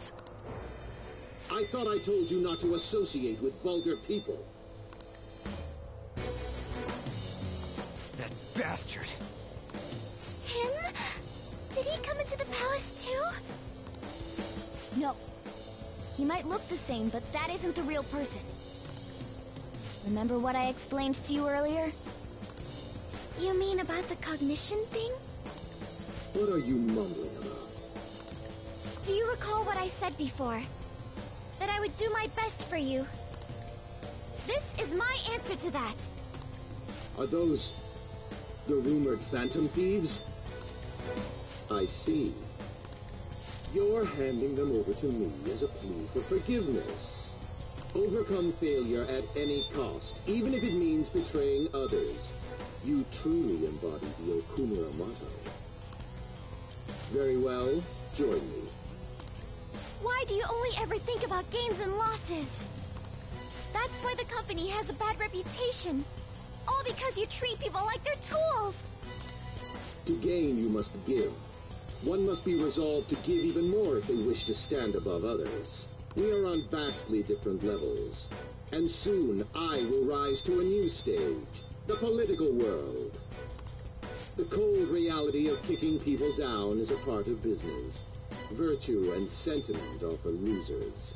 S7: I thought I told you not to associate with vulgar people.
S6: bastard.
S3: Him? Did he come into the palace too? No. He might look the same, but that isn't the real person. Remember what I explained to you earlier? You mean about the cognition thing?
S7: What are you mumbling about?
S3: Do you recall what I said before? That I would do my best for you. This is my answer to that.
S7: Are those the rumored phantom thieves? I see. You're handing them over to me as a plea for forgiveness. Overcome failure at any cost, even if it means betraying others. You truly embody the Okumura motto. Very well, join me.
S3: Why do you only ever think about gains and losses? That's why the company has a bad reputation. All because you treat people like they're tools.
S7: To gain, you must give. One must be resolved to give even more if they wish to stand above others. We are on vastly different levels. And soon, I will rise to a new stage. The political world. The cold reality of kicking people down is a part of business. Virtue and sentiment are for losers.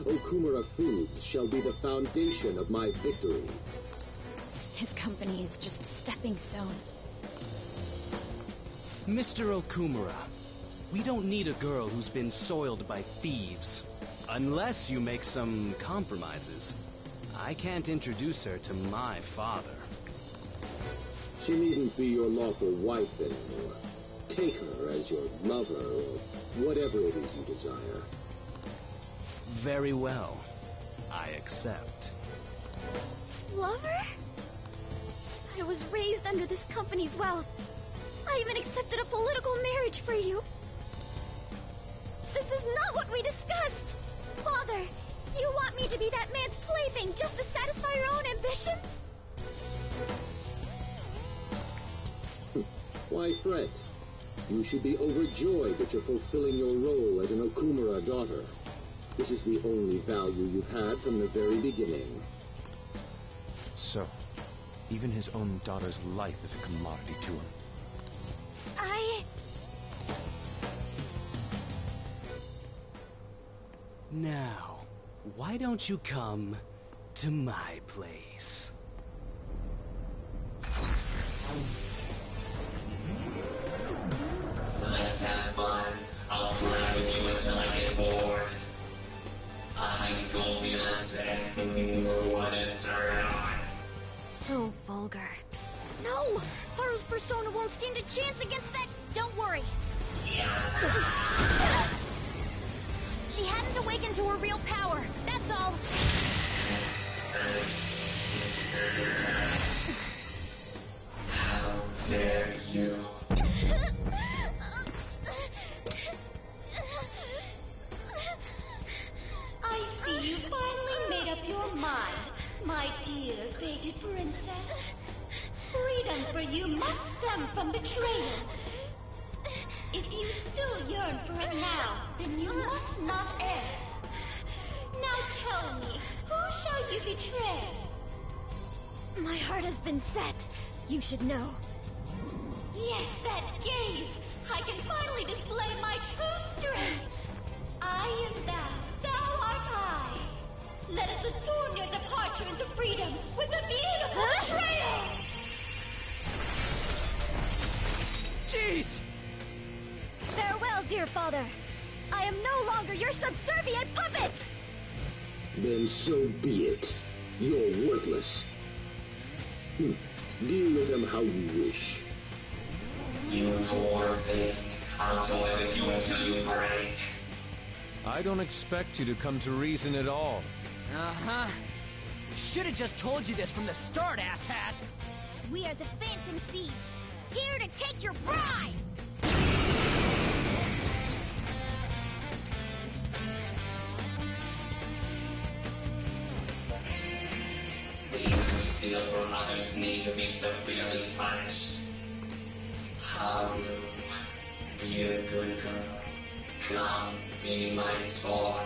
S7: Okumura Foods shall be the foundation of my victory.
S3: His company is just a stepping stone.
S8: Mr. Okumura, we don't need a girl who's been soiled by thieves. Unless you make some compromises. I can't introduce her to my father.
S7: She needn't be your lawful wife anymore. Take her as your lover, or whatever it is you desire.
S8: Very well. I accept.
S3: Lover? I was raised under this company's wealth. I even accepted a political marriage for you. This is not what we discussed. Father, you want me to be that man's plaything just to satisfy your own ambitions?
S7: Why fret? You should be overjoyed that you're fulfilling your role as an Okumura daughter. This is the only value you've had from the very beginning.
S2: So, even his own daughter's life is a commodity to him.
S8: Now, why don't you come to my place?
S9: Let's have fun. I'll play with you until I get bored. A high school fiance, what it's around.
S3: So vulgar. No! Haru's persona won't stand a chance against that. Don't worry. She hadn't awakened to her real power. That's all.
S9: How dare you?
S10: I see you finally made up your mind, my dear fated princess. Freedom for you must stem from betrayal. If you still yearn for it now, then you must not err. Now tell me, who shall you betray?
S3: My heart has been set. You should know.
S10: Yes, that gaze! I can finally display my true strength. I am thou, thou art I. Let us adorn your departure into freedom with a beautiful betrayal!
S6: Jeez!
S3: Farewell, dear father. I am no longer your subservient puppet!
S7: Then so be it. You're worthless. Deal with them how you wish.
S9: You poor thing. I'll toy with you until you break.
S2: I don't expect you to come to reason at all.
S6: Uh-huh. Should have just told you this from the start, asshat!
S3: We are the Phantom Thieves, here to take your bride!
S9: Thieves who steal from others need to be severely punished. Haru, be a good girl. Come, be my toy.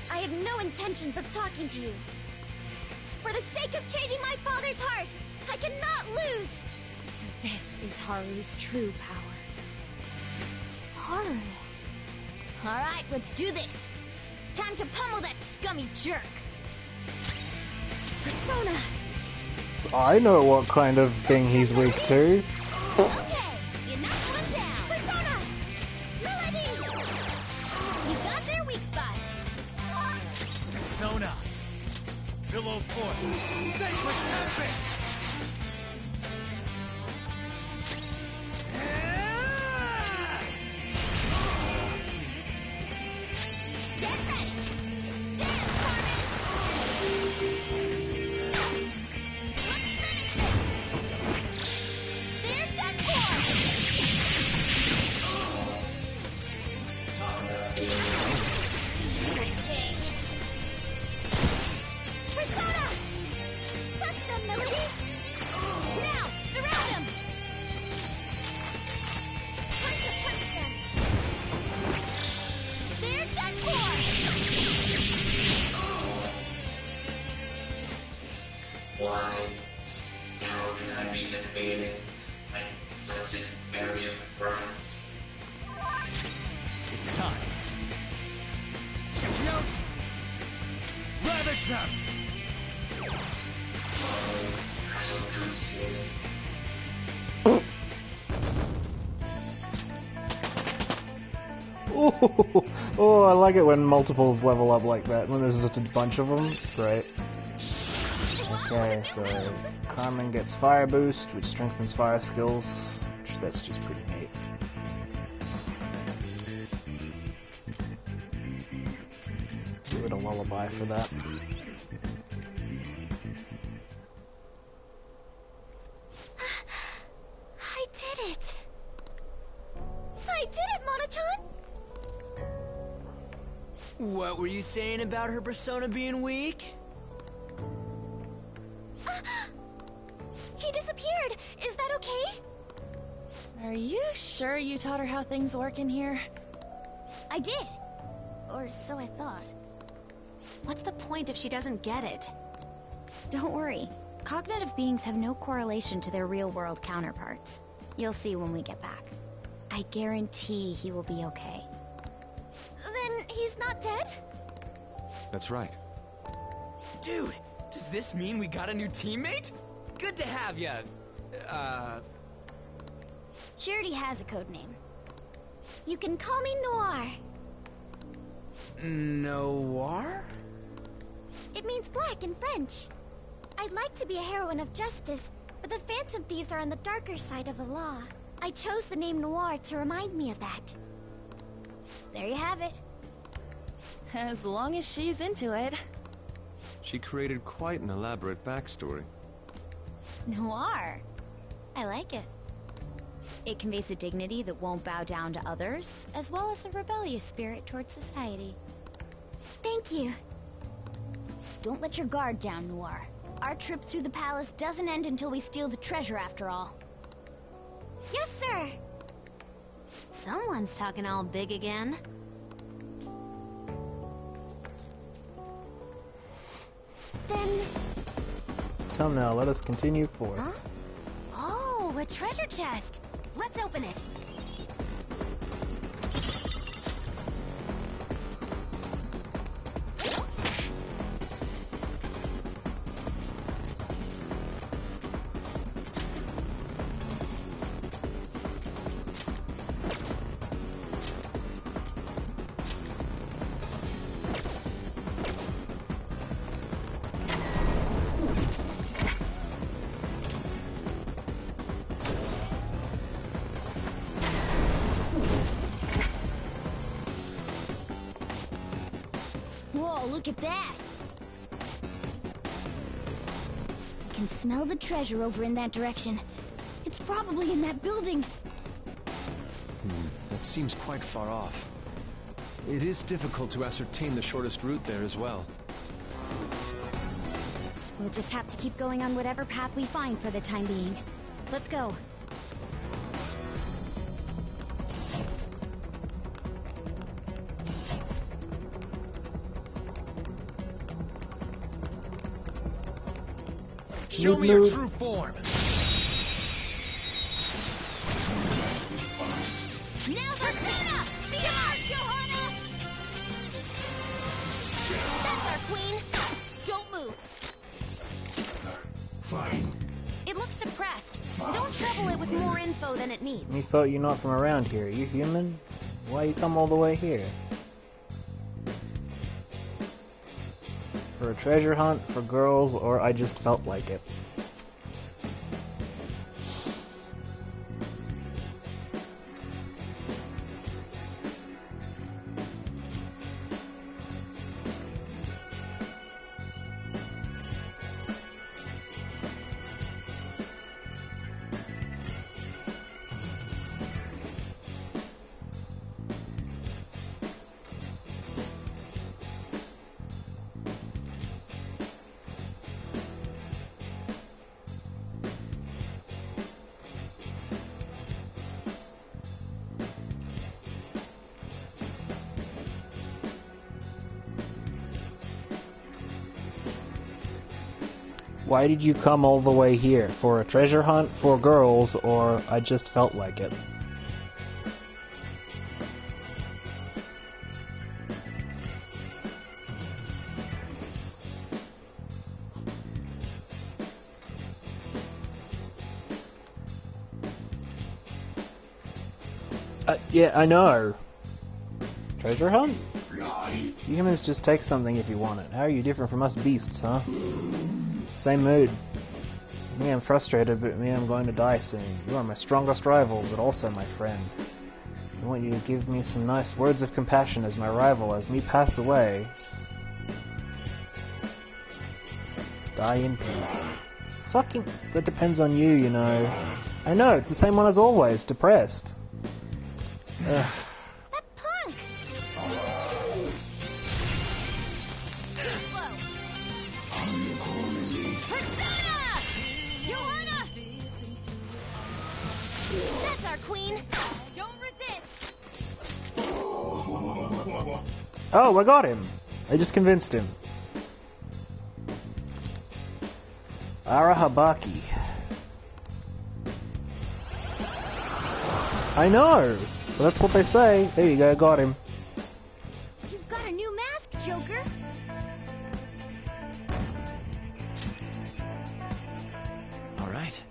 S3: I have no intentions of talking to you. For the sake of changing my father's heart, I cannot lose! So this is Haru's true power. Haru. Alright, let's do this. Time to pummel that scummy jerk. Persona!
S1: I know what kind of thing he's weak to.
S3: Okay, you knocked one down. Persona! Melody! You got their weak spot.
S5: Persona. Pillow Fort. Sacred Tempest.
S3: Get ready! Dance, Carmen! Let's finish this! There's that four! Persona! Touch them, Melody! Now, surround them! Time to punch them! There's that four!
S9: Why? How can I be defeated when such a very friends?
S5: It's time. Check it out. Ravage them.
S9: How conceived.
S1: Ooh, oh, I like it when multiples level up like that, when there's just a bunch of them. Great. Okay, so Carmen gets Fire Boost, which strengthens fire skills, which that's just pretty neat. Give it a lullaby for that.
S3: I did it! I did it, Monotone!
S6: What were you saying about her persona being weak?
S3: He disappeared! Is that okay?
S11: Are you sure you taught her how things work in here?
S3: I did. Or so I thought.
S12: What's the point if she doesn't get it?
S3: Don't worry. Cognitive beings have no correlation to their real-world counterparts. You'll see when we get back. I guarantee he will be okay. Then he's not dead?
S2: That's right.
S6: Dude, does this mean we got a new teammate? Good to have ya.
S3: She already has a code name. You can call me Noir.
S6: Noir?
S3: It means black in French. I'd like to be a heroine of justice, but the Phantom Thieves are on the darker side of the law. I chose the name Noir to remind me of that. There you have it.
S11: As long as she's into it.
S2: She created quite an elaborate backstory.
S3: Noir. I like it. It conveys a dignity that won't bow down to others, as well as a rebellious spirit towards society. Thank you. Don't let your guard down, Noir. Our trip through the palace doesn't end until we steal the treasure after all. Yes, sir!
S12: Someone's talking all big again.
S3: Then...
S1: Come now, let us continue forth.
S3: Huh? Oh, a treasure chest! Let's open it. Whoa, look at that! I can smell the treasure over in that direction. It's probably in that building.
S2: That seems quite far off. It is difficult to ascertain the shortest route there as well.
S3: We'll just have to keep going on whatever path we find for the time being. Let's go.
S5: Show me your true form.
S3: Now Persona! Beat him up, Johanna! That's our queen. Don't move.
S9: Fine.
S3: It looks depressed. Don't trouble it with more info than it needs.
S1: We thought you're not from around here. You human? Why you come all the way here? For a treasure hunt, for girls, or I just felt like it. Why did you come all the way here? For a treasure hunt, for girls, or I just felt like it? Yeah, I know. Treasure hunt? You humans just take something if you want it. How are you different from us beasts, huh? Same mood. Me, I'm frustrated, but me, I'm going to die soon. You are my strongest rival, but also my friend. I want you to give me some nice words of compassion as my rival, as me pass away. Die in peace. Fucking... That depends on you, you know. I know, it's the same one as always. Depressed. Ugh. Oh, I got him! I just convinced him. Arahabaki. I know! Well, that's what they say. There you go, got him.
S3: You've got a new mask, Joker.
S6: All right.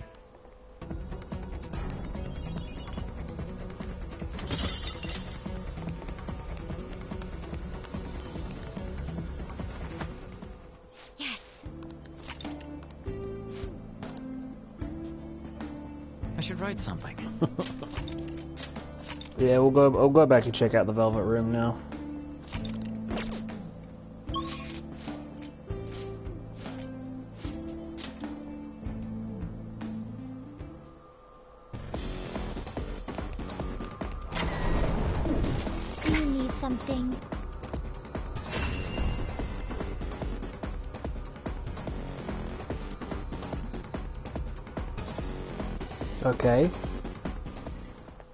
S6: Write something.
S1: Yeah, I'll go back and check out the Velvet Room now.
S3: Do you need something?
S1: Okay.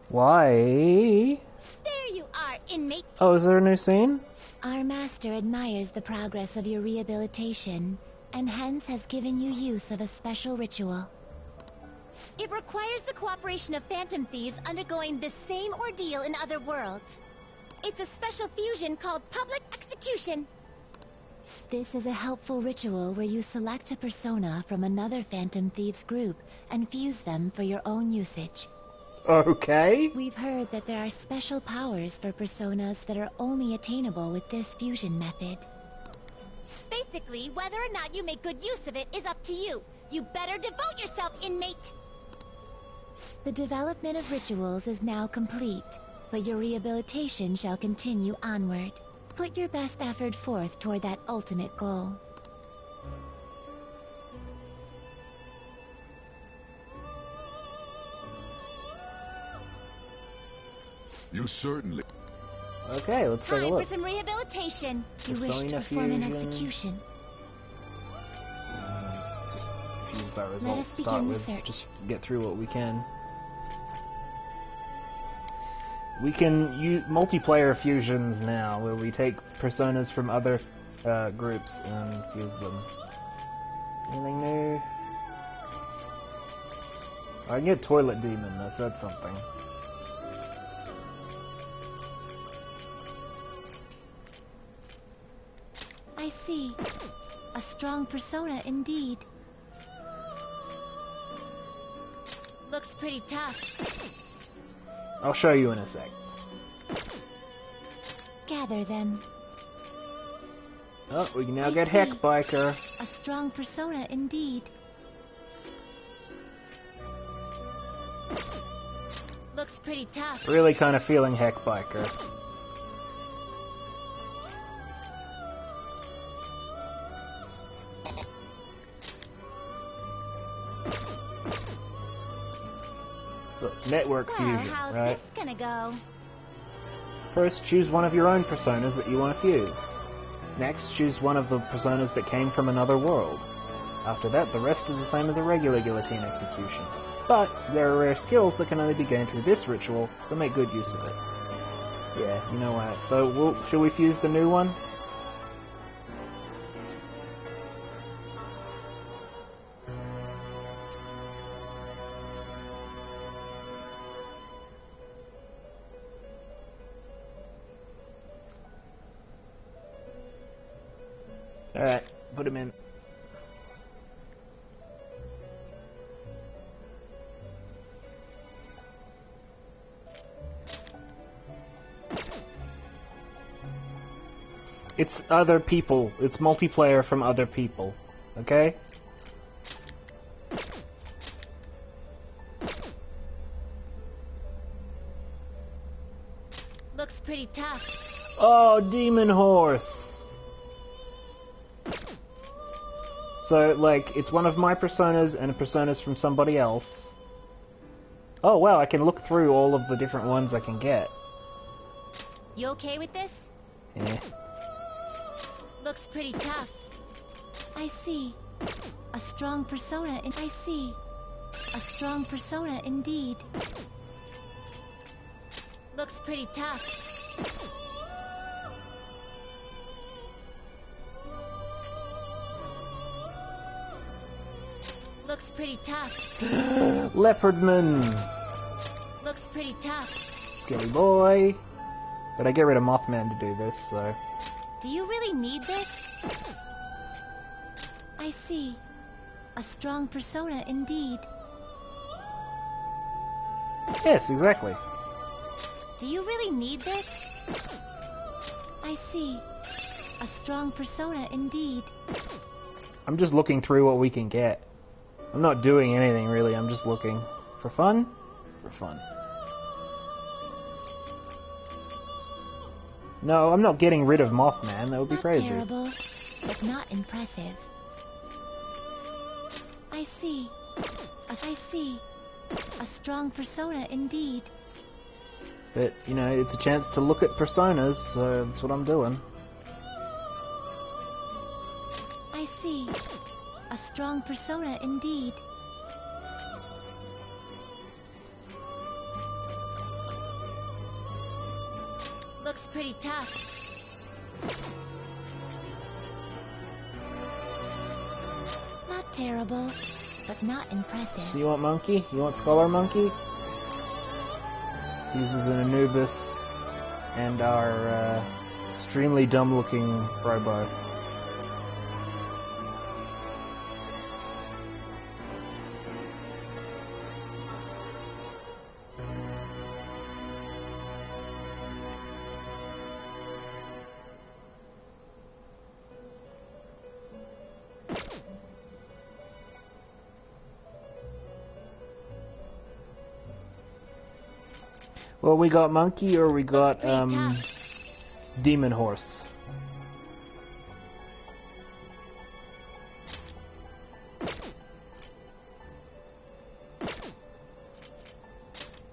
S1: Why?
S3: There you are, inmate.
S1: Oh, is there a new scene?
S3: Our master admires the progress of your rehabilitation, and hence has given you use of a special ritual. It requires the cooperation of phantom thieves undergoing the same ordeal in other worlds. It's a special fusion called public execution. This is a helpful ritual where you select a persona from another Phantom Thieves group and fuse them for your own usage.
S1: Okay.
S3: We've heard that there are special powers for personas that are only attainable with this fusion method. Basically, whether or not you make good use of it is up to you. You better devote yourself, inmate! The development of rituals is now complete, but your rehabilitation shall continue onward. Put your best effort forth toward that ultimate goal.
S13: You certainly...
S1: Okay, let's take a look.
S3: Time for some rehabilitation. You wish
S1: Persona
S3: to perform an
S1: fusion.
S3: execution.
S1: Use that
S3: Let
S1: result
S3: us
S1: to start
S3: begin the
S1: with.
S3: search.
S1: Just get through what we can. We can use multiplayer fusions now, where we take personas from other groups and fuse them. Anything new? I can get Toilet Demon, that's something.
S3: I see. A strong persona indeed. Looks pretty tough.
S1: I'll show you in a sec.
S3: Gather them.
S1: Oh, we can now get Heck Biker.
S3: A strong persona indeed. Looks pretty tough.
S1: Really kind of feeling Heck Biker. Look, network fusion,
S3: how's
S1: right?
S3: this gonna go?
S1: First, choose one of your own personas that you want to fuse. Next, choose one of the personas that came from another world. After that, the rest is the same as a regular guillotine execution. But there are rare skills that can only be gained through this ritual, so make good use of it. Yeah, you know what. So, should we fuse the new one? Alright, put him in. It's other people. It's multiplayer from other people. Okay?
S3: Looks pretty tough.
S1: Oh, Demon Horse! So, like, it's one of my personas and personas from somebody else. Oh, wow, I can look through all of the different ones I can get.
S3: You okay with this?
S1: Yeah.
S3: Looks pretty tough. I see. A strong persona in— I see. A strong persona indeed. Looks pretty tough. Looks pretty tough.
S1: Leopardman!
S3: Looks pretty tough.
S1: Skelly boy! But I get rid of Mothman to do this, so...
S3: Do you really need this? I see. A strong persona indeed.
S1: Yes, exactly.
S3: Do you really need this? I see. A strong persona indeed.
S1: I'm just looking through what we can get. I'm not doing anything, really. I'm just looking. For fun? For fun. No, I'm not getting rid of Mothman. That would be crazy.
S3: Not terrible, but not impressive. I see. I see. A strong persona indeed.
S1: But, you know, it's a chance to look at personas, so that's what I'm doing.
S3: I see. A strong persona indeed. Looks pretty tough. Not terrible, but not impressive.
S1: So you want Monkey? You want Scholar Monkey? Uses an Anubis and our extremely dumb-looking Robo. Well, we got Monkey or we got Demon Horse.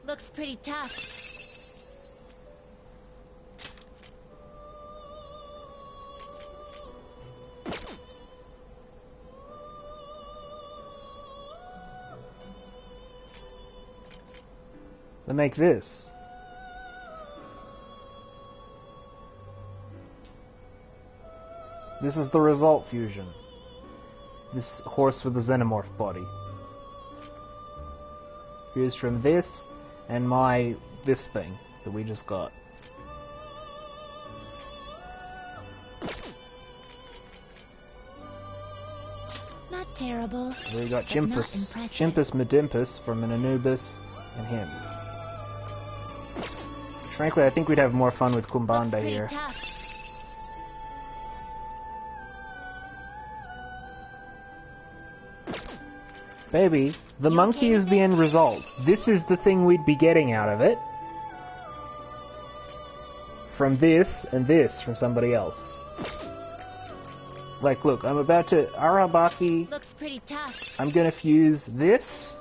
S3: Looks pretty tough.
S1: Then make this. This is the result fusion. This horse with the xenomorph body. Fused from this and this thing that we just got.
S3: Not terrible.
S1: So we got
S3: but not
S1: Chimpus,
S3: impressive.
S1: Chimpus Medimpus from an Anubis and him. Frankly, I think we'd have more fun with Kumbanda
S3: Pretty
S1: here.
S3: tough.
S1: Baby, the monkey is the end result. This is the thing we'd be getting out of it. From this and this from somebody else. Like, look, I'm about to Arabaki.
S3: Looks pretty tough.
S1: I'm gonna fuse this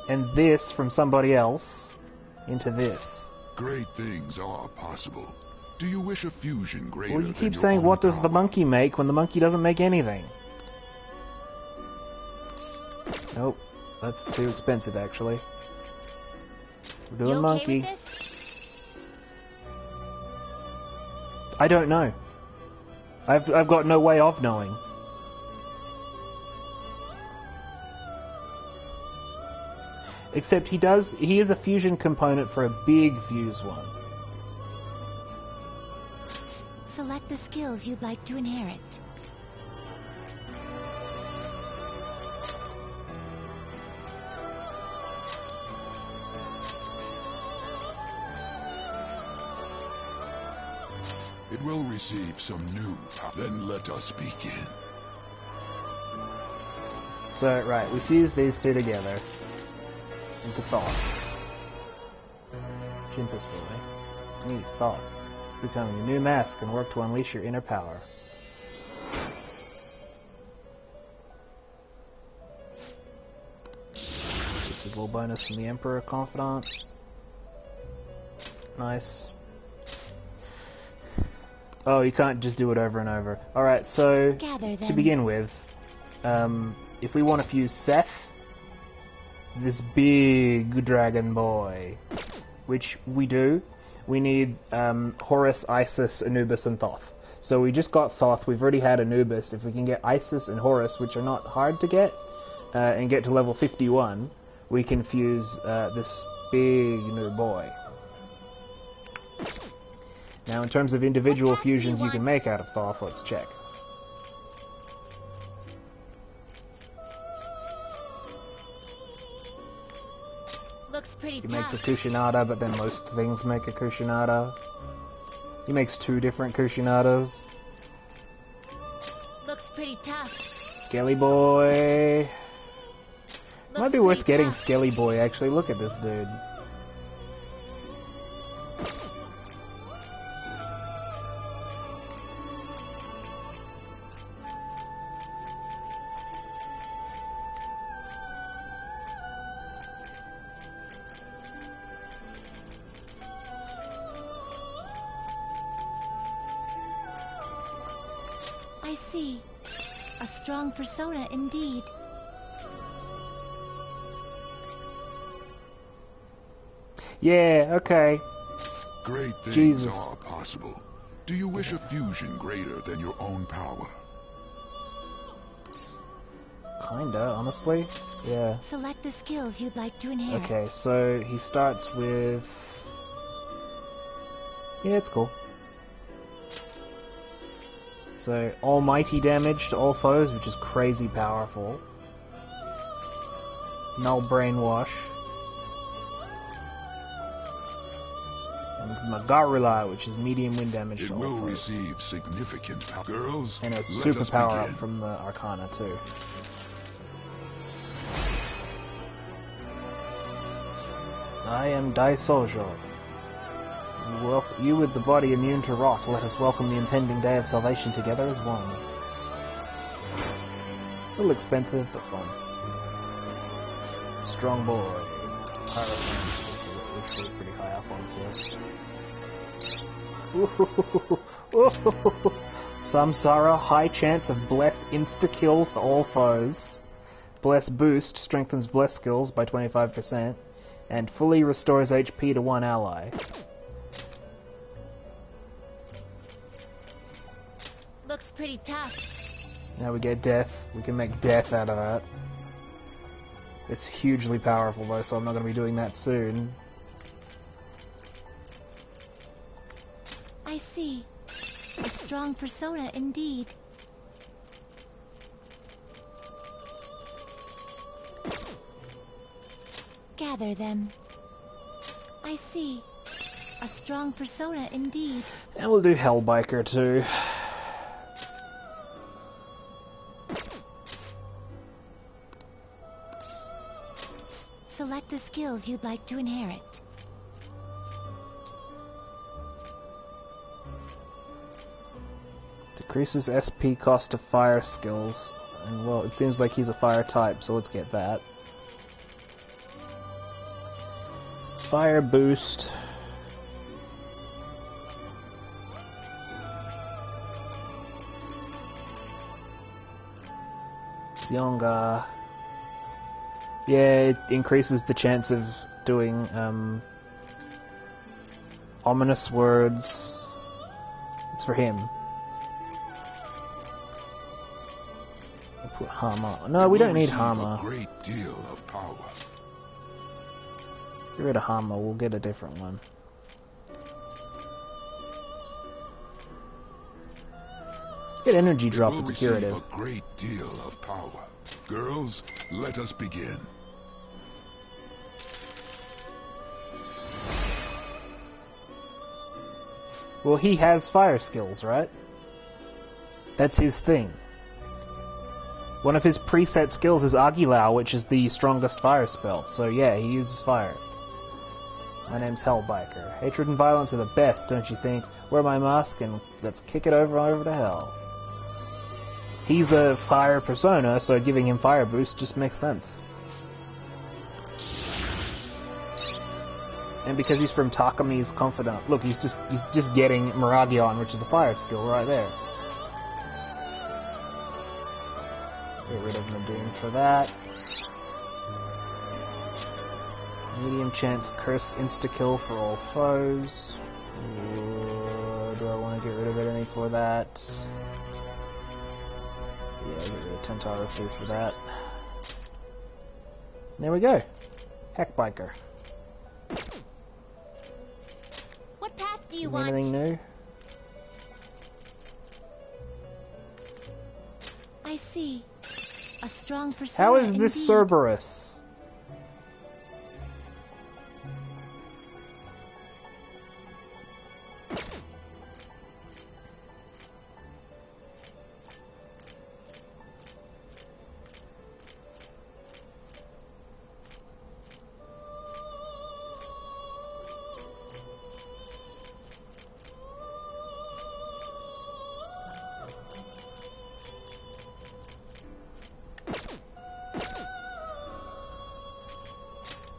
S1: and this from somebody else into this.
S13: Great things are possible. Do you wish a fusion greater
S1: Well, you
S13: than
S1: keep
S13: your
S1: saying,
S13: own
S1: what does the
S13: power?
S1: monkey make when the monkey doesn't make anything? Nope, that's too expensive, actually. We're doing
S3: You okay
S1: monkey.
S3: with this?
S1: I don't know. I've got no way of knowing. Except he is a fusion component for a big fuse one.
S3: Select the skills you'd like to inherit.
S13: It will receive some new power. Then let us begin.
S1: So, right, we fuse these two together into Thoth. Chimpus boy. Me, Thoth. Become your new mask and work to unleash your inner power. It's a little bonus from the Emperor Confidant. Nice. Oh, you can't just do it over and over. Alright, so,
S3: Gather
S1: to
S3: them.
S1: begin with, if we want to fuse Seth, this big dragon boy, which we do, we need Horus, Isis, Anubis, and Thoth. So we just got Thoth, we've already had Anubis. If we can get Isis and Horus, which are not hard to get, and get to level 51, we can fuse this big new boy. Now, in terms of individual fusions you can make out of Thoth, let's check.
S3: Looks pretty
S1: He
S3: tough.
S1: makes a Kushinada, but then most things make a Kushinada. He makes 2 different Kushinadas.
S3: Looks pretty tough.
S1: Skelly Boy. Might be worth
S3: pretty
S1: getting
S3: tough.
S1: Skelly Boy, actually. Look at this dude.
S3: I see. A strong persona indeed.
S1: Yeah, okay.
S13: Great things
S1: Jesus.
S13: are possible. Do you wish a fusion greater than your own power?
S1: Kinda, honestly. Yeah.
S3: Select the skills you'd like to inherit.
S1: Okay, so he starts with... Yeah, it's cool. So, almighty damage to all foes, which is crazy powerful. Null Brainwash. And Magarula, which is medium wind damage
S13: It
S1: to all
S13: will
S1: foes.
S13: receive significant power. Girls,
S1: And a
S13: let
S1: super
S13: us
S1: power
S13: begin.
S1: up from the Arcana, too. I am Daisojo. You with the body immune to rot, let us welcome the impending day of salvation together as one. A little expensive, but fun. Strong boy. Hierophant, which is pretty high up on this. Samsara, high chance of Bless insta-kill to all foes. Bless boost strengthens Bless skills by 25%, and fully restores HP to one ally.
S3: Looks pretty tough.
S1: Now we get death. We can make death out of that. It's hugely powerful though, so I'm not going to be doing that soon.
S3: I see. A strong persona indeed. Gather them. I see. A strong persona indeed.
S1: And we'll do Hellbiker too.
S3: Select the skills you'd like to inherit.
S1: Decreases SP cost of fire skills. And well, it seems like he's a fire type, so let's get that. Fire boost. Sionga. Yeah, it increases the chance of doing ominous words. It's for him. I'll put Hama. No, we don't need Hama.
S13: A great deal of power.
S1: Get rid of Hama, we'll get a different one. Let's get energy drop as a curative.
S13: A great deal of power. Girls, let us begin.
S1: Well, he has fire skills, right? That's his thing. One of his preset skills is Agilao, which is the strongest fire spell. So yeah, he uses fire. My name's Hellbiker. Hatred and violence are the best, don't you think? Wear my mask and let's kick it over to hell. He's a fire persona, so giving him fire boost just makes sense. And because he's from Takami's confidant, look, he's just getting Miragion, which is a fire skill right there. Get rid of Nadoon for that. Medium chance curse insta-kill for all foes. Do I want to get rid of it any for that? Yeah, get rid of Tentara Food for that. There we go. Heckbiker.
S3: What path do you want?
S1: Anything new?
S3: I see. A strong persona.
S1: How is this
S3: indeed.
S1: Cerberus?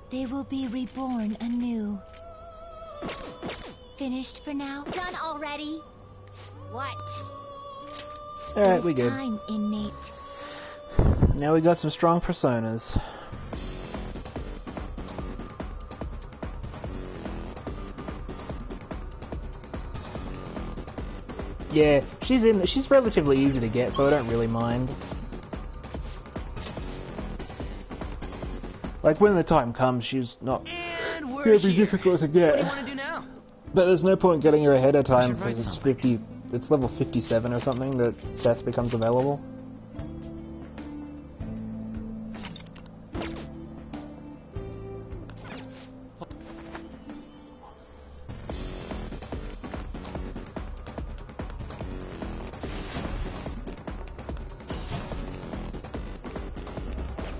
S3: They will be reborn anew. Finished for now? Done already? What?
S1: Alright, we good.
S3: Time, innate.
S1: Now we got some strong personas. Yeah, she's relatively easy to get, so I don't really mind. Like, when the time comes, she's not gonna be difficult to get.
S6: What do you want to do now?
S1: But there's no point getting her ahead of time because it's level 57 or something that Seth becomes available.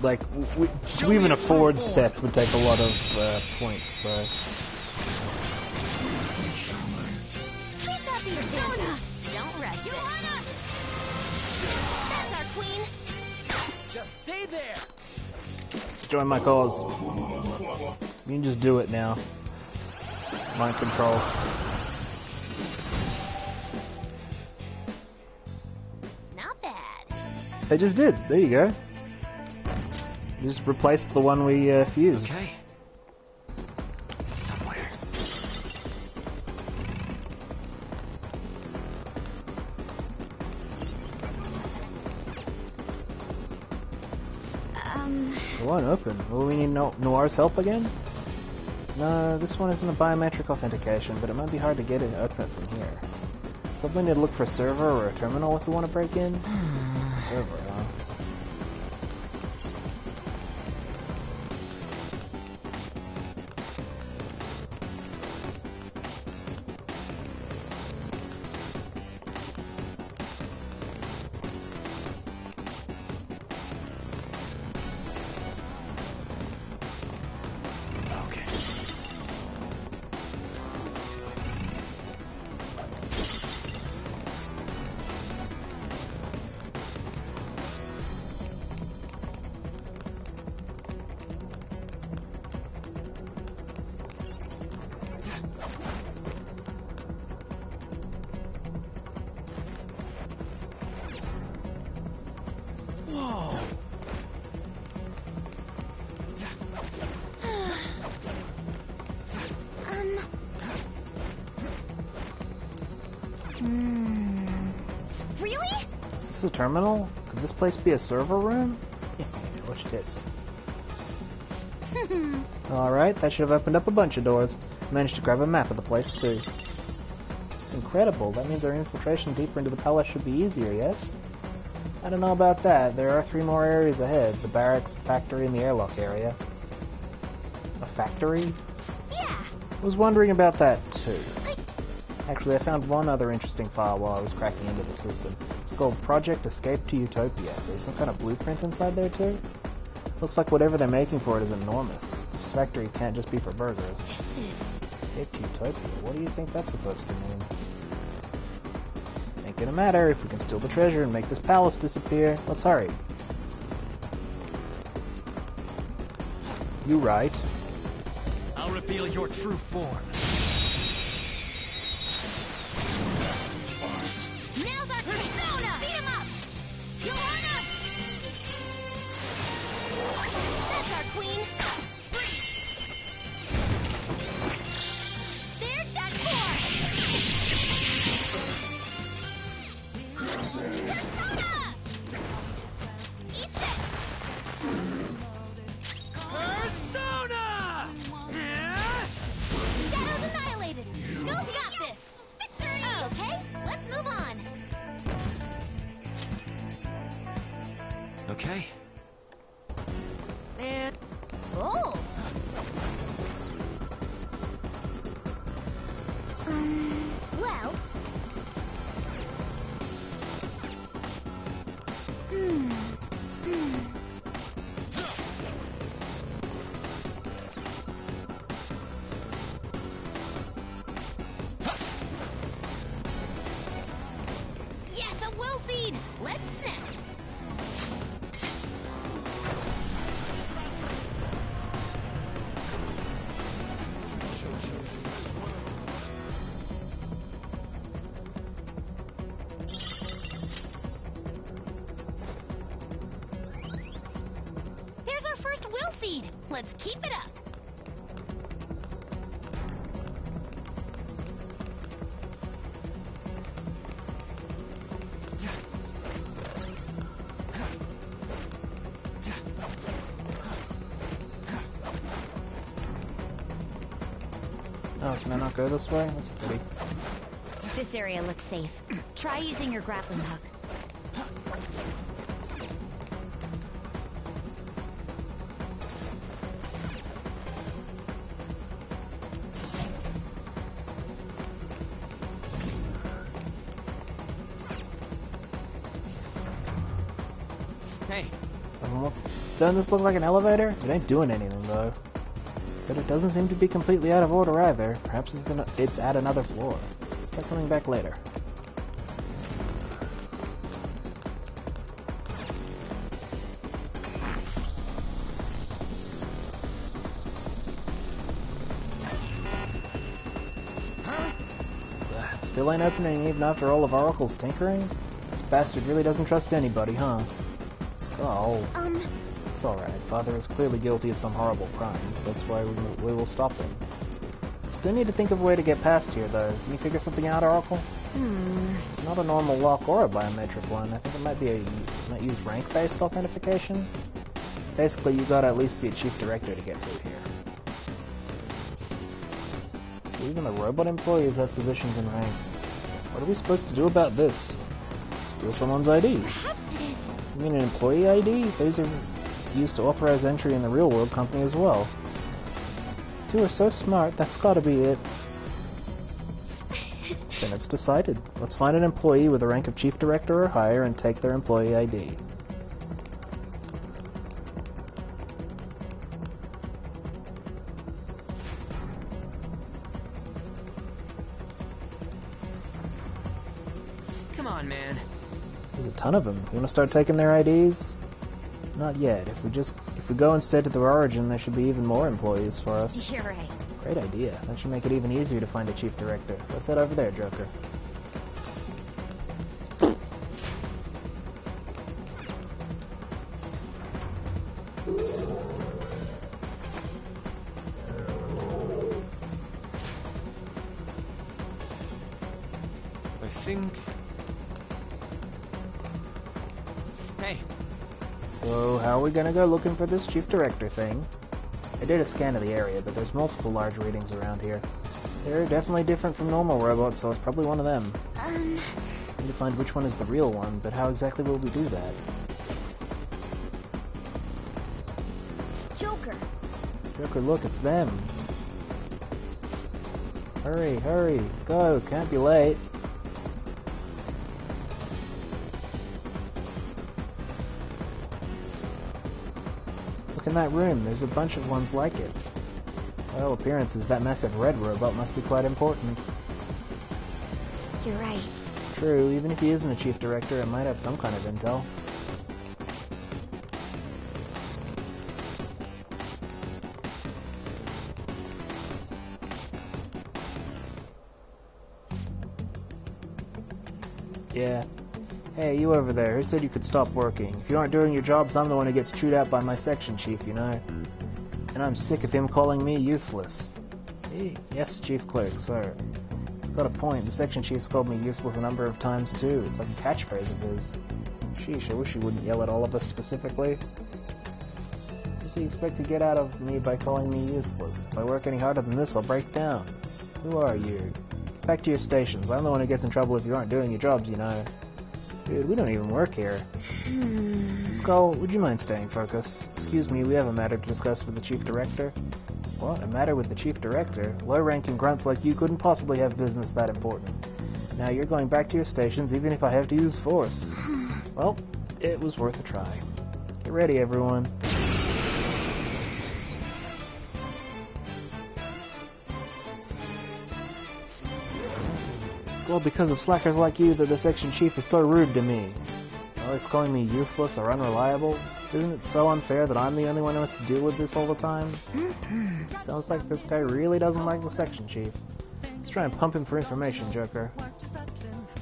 S1: Like, to even afford Seth would take a lot of points, so...
S3: Keep that to your Santa. Don't rush it. That's our queen.
S5: Just stay there.
S1: Join my cause. You can just do it now. Mind control.
S3: Not bad.
S1: They just did. There you go. Just replaced the one we fused.
S6: Okay. Somewhere.
S1: It won't open. Will we need Noir's help again? No, this one isn't a biometric authentication, but it might be hard to get it open it from here. Probably need to look for a server or a terminal if we want to break in. Server, huh?
S3: Really?
S1: Is this a terminal? Could this place be a server room? Watch this. Alright, that should have opened up a bunch of doors. Managed to grab a map of the place, too. It's incredible. That means our infiltration deeper into the palace should be easier, yes? I don't know about that. There are 3 more areas ahead. The barracks, the factory, and the airlock area. A factory?
S3: Yeah.
S1: I was wondering about that, too. Actually, I found one other interesting file while I was cracking into the system. It's called Project Escape to Utopia. There's some kind of blueprint inside there, too. Looks like whatever they're making for it is enormous. This factory can't just be for burgers. Escape to Utopia. What do you think that's supposed to mean? Ain't gonna matter if we can steal the treasure and make this palace disappear. Let's hurry. You right.
S5: I'll reveal your true form.
S3: Now's our persona! Beat him up! You'll earn us! That's our queen! There's that board! Persona! Eat this!
S5: Persona!
S3: Shadows annihilated! Got this! Victory! Okay, let's move on.
S2: Okay.
S3: And... Oh! Well... Yes, a will seed! Let's snap! There's our first will seed! Let's keep it up!
S1: Oh, can I not go this way? That's pretty.
S3: This area looks safe. Try using your grappling hook.
S5: Hey.
S1: Doesn't this look like an elevator? It ain't doing anything, though. But it doesn't seem to be completely out of order either. Perhaps it's at another floor. Let's try coming back later. It still ain't opening even after all of Oracle's tinkering? This bastard really doesn't trust anybody, huh? Skull. It's alright. Father is clearly guilty of some horrible crimes. That's why we will stop him. Still need to think of a way to get past here, though. Can you figure something out, Oracle? It's not a normal lock or a biometric one. I think it might use rank-based authentication. Basically, you gotta at least be a chief director to get through here. So even the robot employees have positions and ranks. What are we supposed to do about this? Steal someone's ID.
S3: Perhaps it is.
S1: You mean an employee ID? Those are used to authorize entry in the real-world company as well. Two are so smart, that's gotta be it. Then it's decided. Let's find an employee with the rank of chief director or higher and take their employee ID.
S6: Come on, man.
S1: There's a ton of them. You wanna start taking their IDs? Not yet. If we go instead to their origin, there should be even more employees for us.
S3: You're right.
S1: Great idea. That should make it even easier to find a chief director. Let's head over there, Joker.
S2: I think...
S6: Hey.
S1: So, how are we gonna go looking for this chief director thing? I did a scan of the area, but there's multiple large readings around here. They're definitely different from normal robots, so it's probably one of them. Need to find which one is the real one, but how exactly will we do that?
S3: Joker.
S1: Joker, look, it's them. Hurry, hurry, go, can't be late. Look in that room, there's a bunch of ones like it. By all appearances, that massive red robot must be quite important.
S3: You're right.
S1: True, even if he isn't a chief director, it might have some kind of intel. Yeah. Hey, you over there, who said you could stop working? If you aren't doing your jobs, I'm the one who gets chewed out by my section chief, you know? And I'm sick of him calling me useless. Hey, yes, Chief Clerk, sir. He's got a point. The section chief's called me useless a number of times, too. It's like a catchphrase of his. Sheesh, I wish he wouldn't yell at all of us specifically. What does he expect to get out of me by calling me useless? If I work any harder than this, I'll break down. Who are you? Get back to your stations. I'm the one who gets in trouble if you aren't doing your jobs, you know. Dude, we don't even work here. Skull, would you mind staying focused? Excuse me, we have a matter to discuss with the Chief Director. What? A matter with the Chief Director? Low-ranking grunts like you couldn't possibly have business that important. Now you're going back to your stations even if I have to use force. Well, it was worth a try. Get ready, everyone. It's all because of slackers like you that the section chief is so rude to me. Always calling me useless or unreliable. Isn't it so unfair that I'm the only one who has to deal with this all the time? Sounds like this guy really doesn't like the section chief. Let's try and pump him for information, Joker.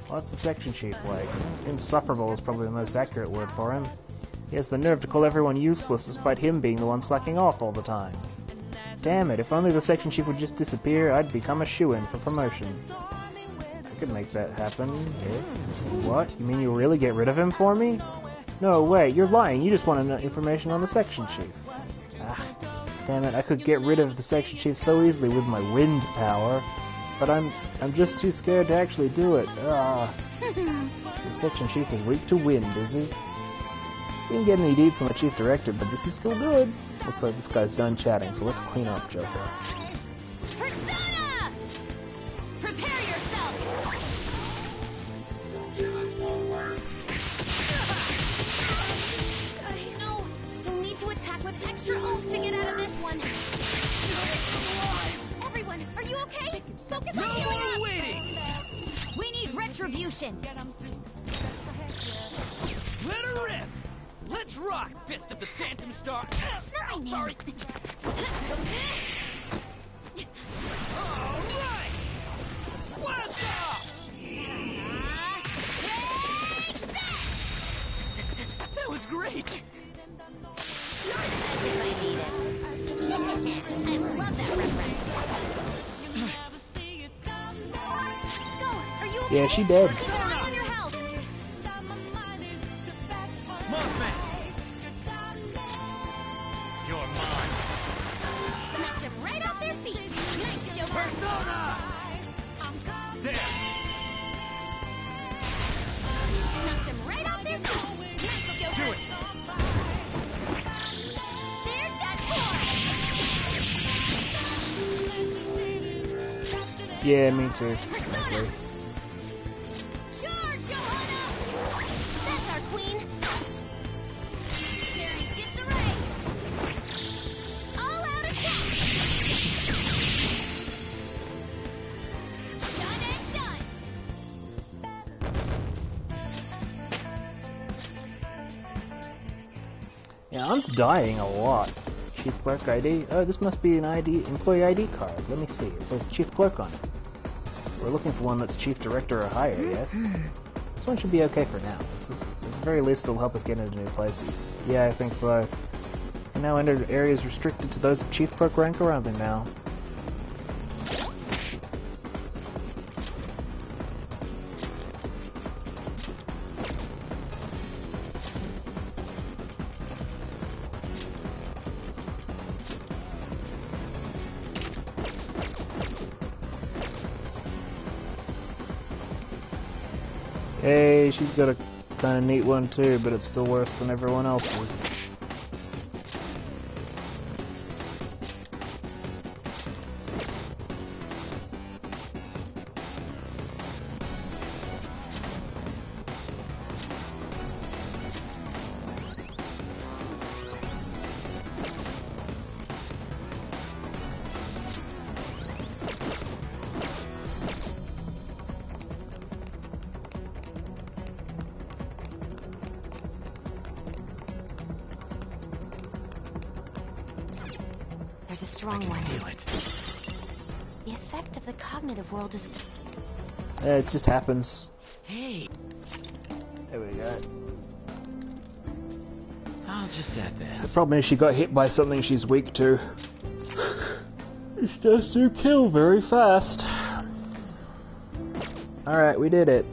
S1: What's the section chief like? Insufferable is probably the most accurate word for him. He has the nerve to call everyone useless despite him being the one slacking off all the time. Damn it, if only the section chief would just disappear, I'd become a shoo-in for promotion. I could make that happen. What? You mean you'll really get rid of him for me? No, wait, you're lying. You just want to know information on the section chief. Ah, damn it, I could get rid of the section chief so easily with my wind power. But I'm just too scared to actually do it. Ah. So the section chief is weak to wind, is he? Didn't get any deeds from the chief director, but this is still good. Looks like this guy's done chatting, so let's clean up, Joker.
S10: Persona! Prepare yourself!
S3: No, you'll need to attack with extra oomph to get out of this one. Everyone, are you okay? Focus on healing up!
S5: Waiting!
S3: We need retribution.
S5: Let her rip! Let's rock, Fist of the Phantom Star!
S3: It's not my name.
S5: Sorry! Alright! What's up? That was great!
S3: I love that reference. Skull, are you okay?
S1: Yeah, she dead.
S3: Keep an eye on your health.
S5: Mothman!
S1: Yeah, me too. Frankly.
S10: Charge, Johanna! That's our queen. Carries gift array. All out attack. Done and done.
S1: Yeah, Aunt's dying a lot. Chief Clerk ID. Oh, this must be an employee ID card. Let me see. It says Chief Clerk on it. We're looking for one that's Chief Director or higher, yes? This one should be okay for now. At the very least, it'll help us get into new places. Yeah, I think so. We can now enter areas restricted to those of Chief Clerk rank around them now. Hey, she's got a kind of neat one too, but it's still worse than everyone else's.
S12: There's a strong one. Feel it. The effect of the cognitive world is...
S1: It just happens.
S6: Hey,
S1: There we go.
S6: I'll just add
S1: The
S6: this.
S1: problem is she got hit by something she's weak to. Which does do kill very fast. Alright, we did it.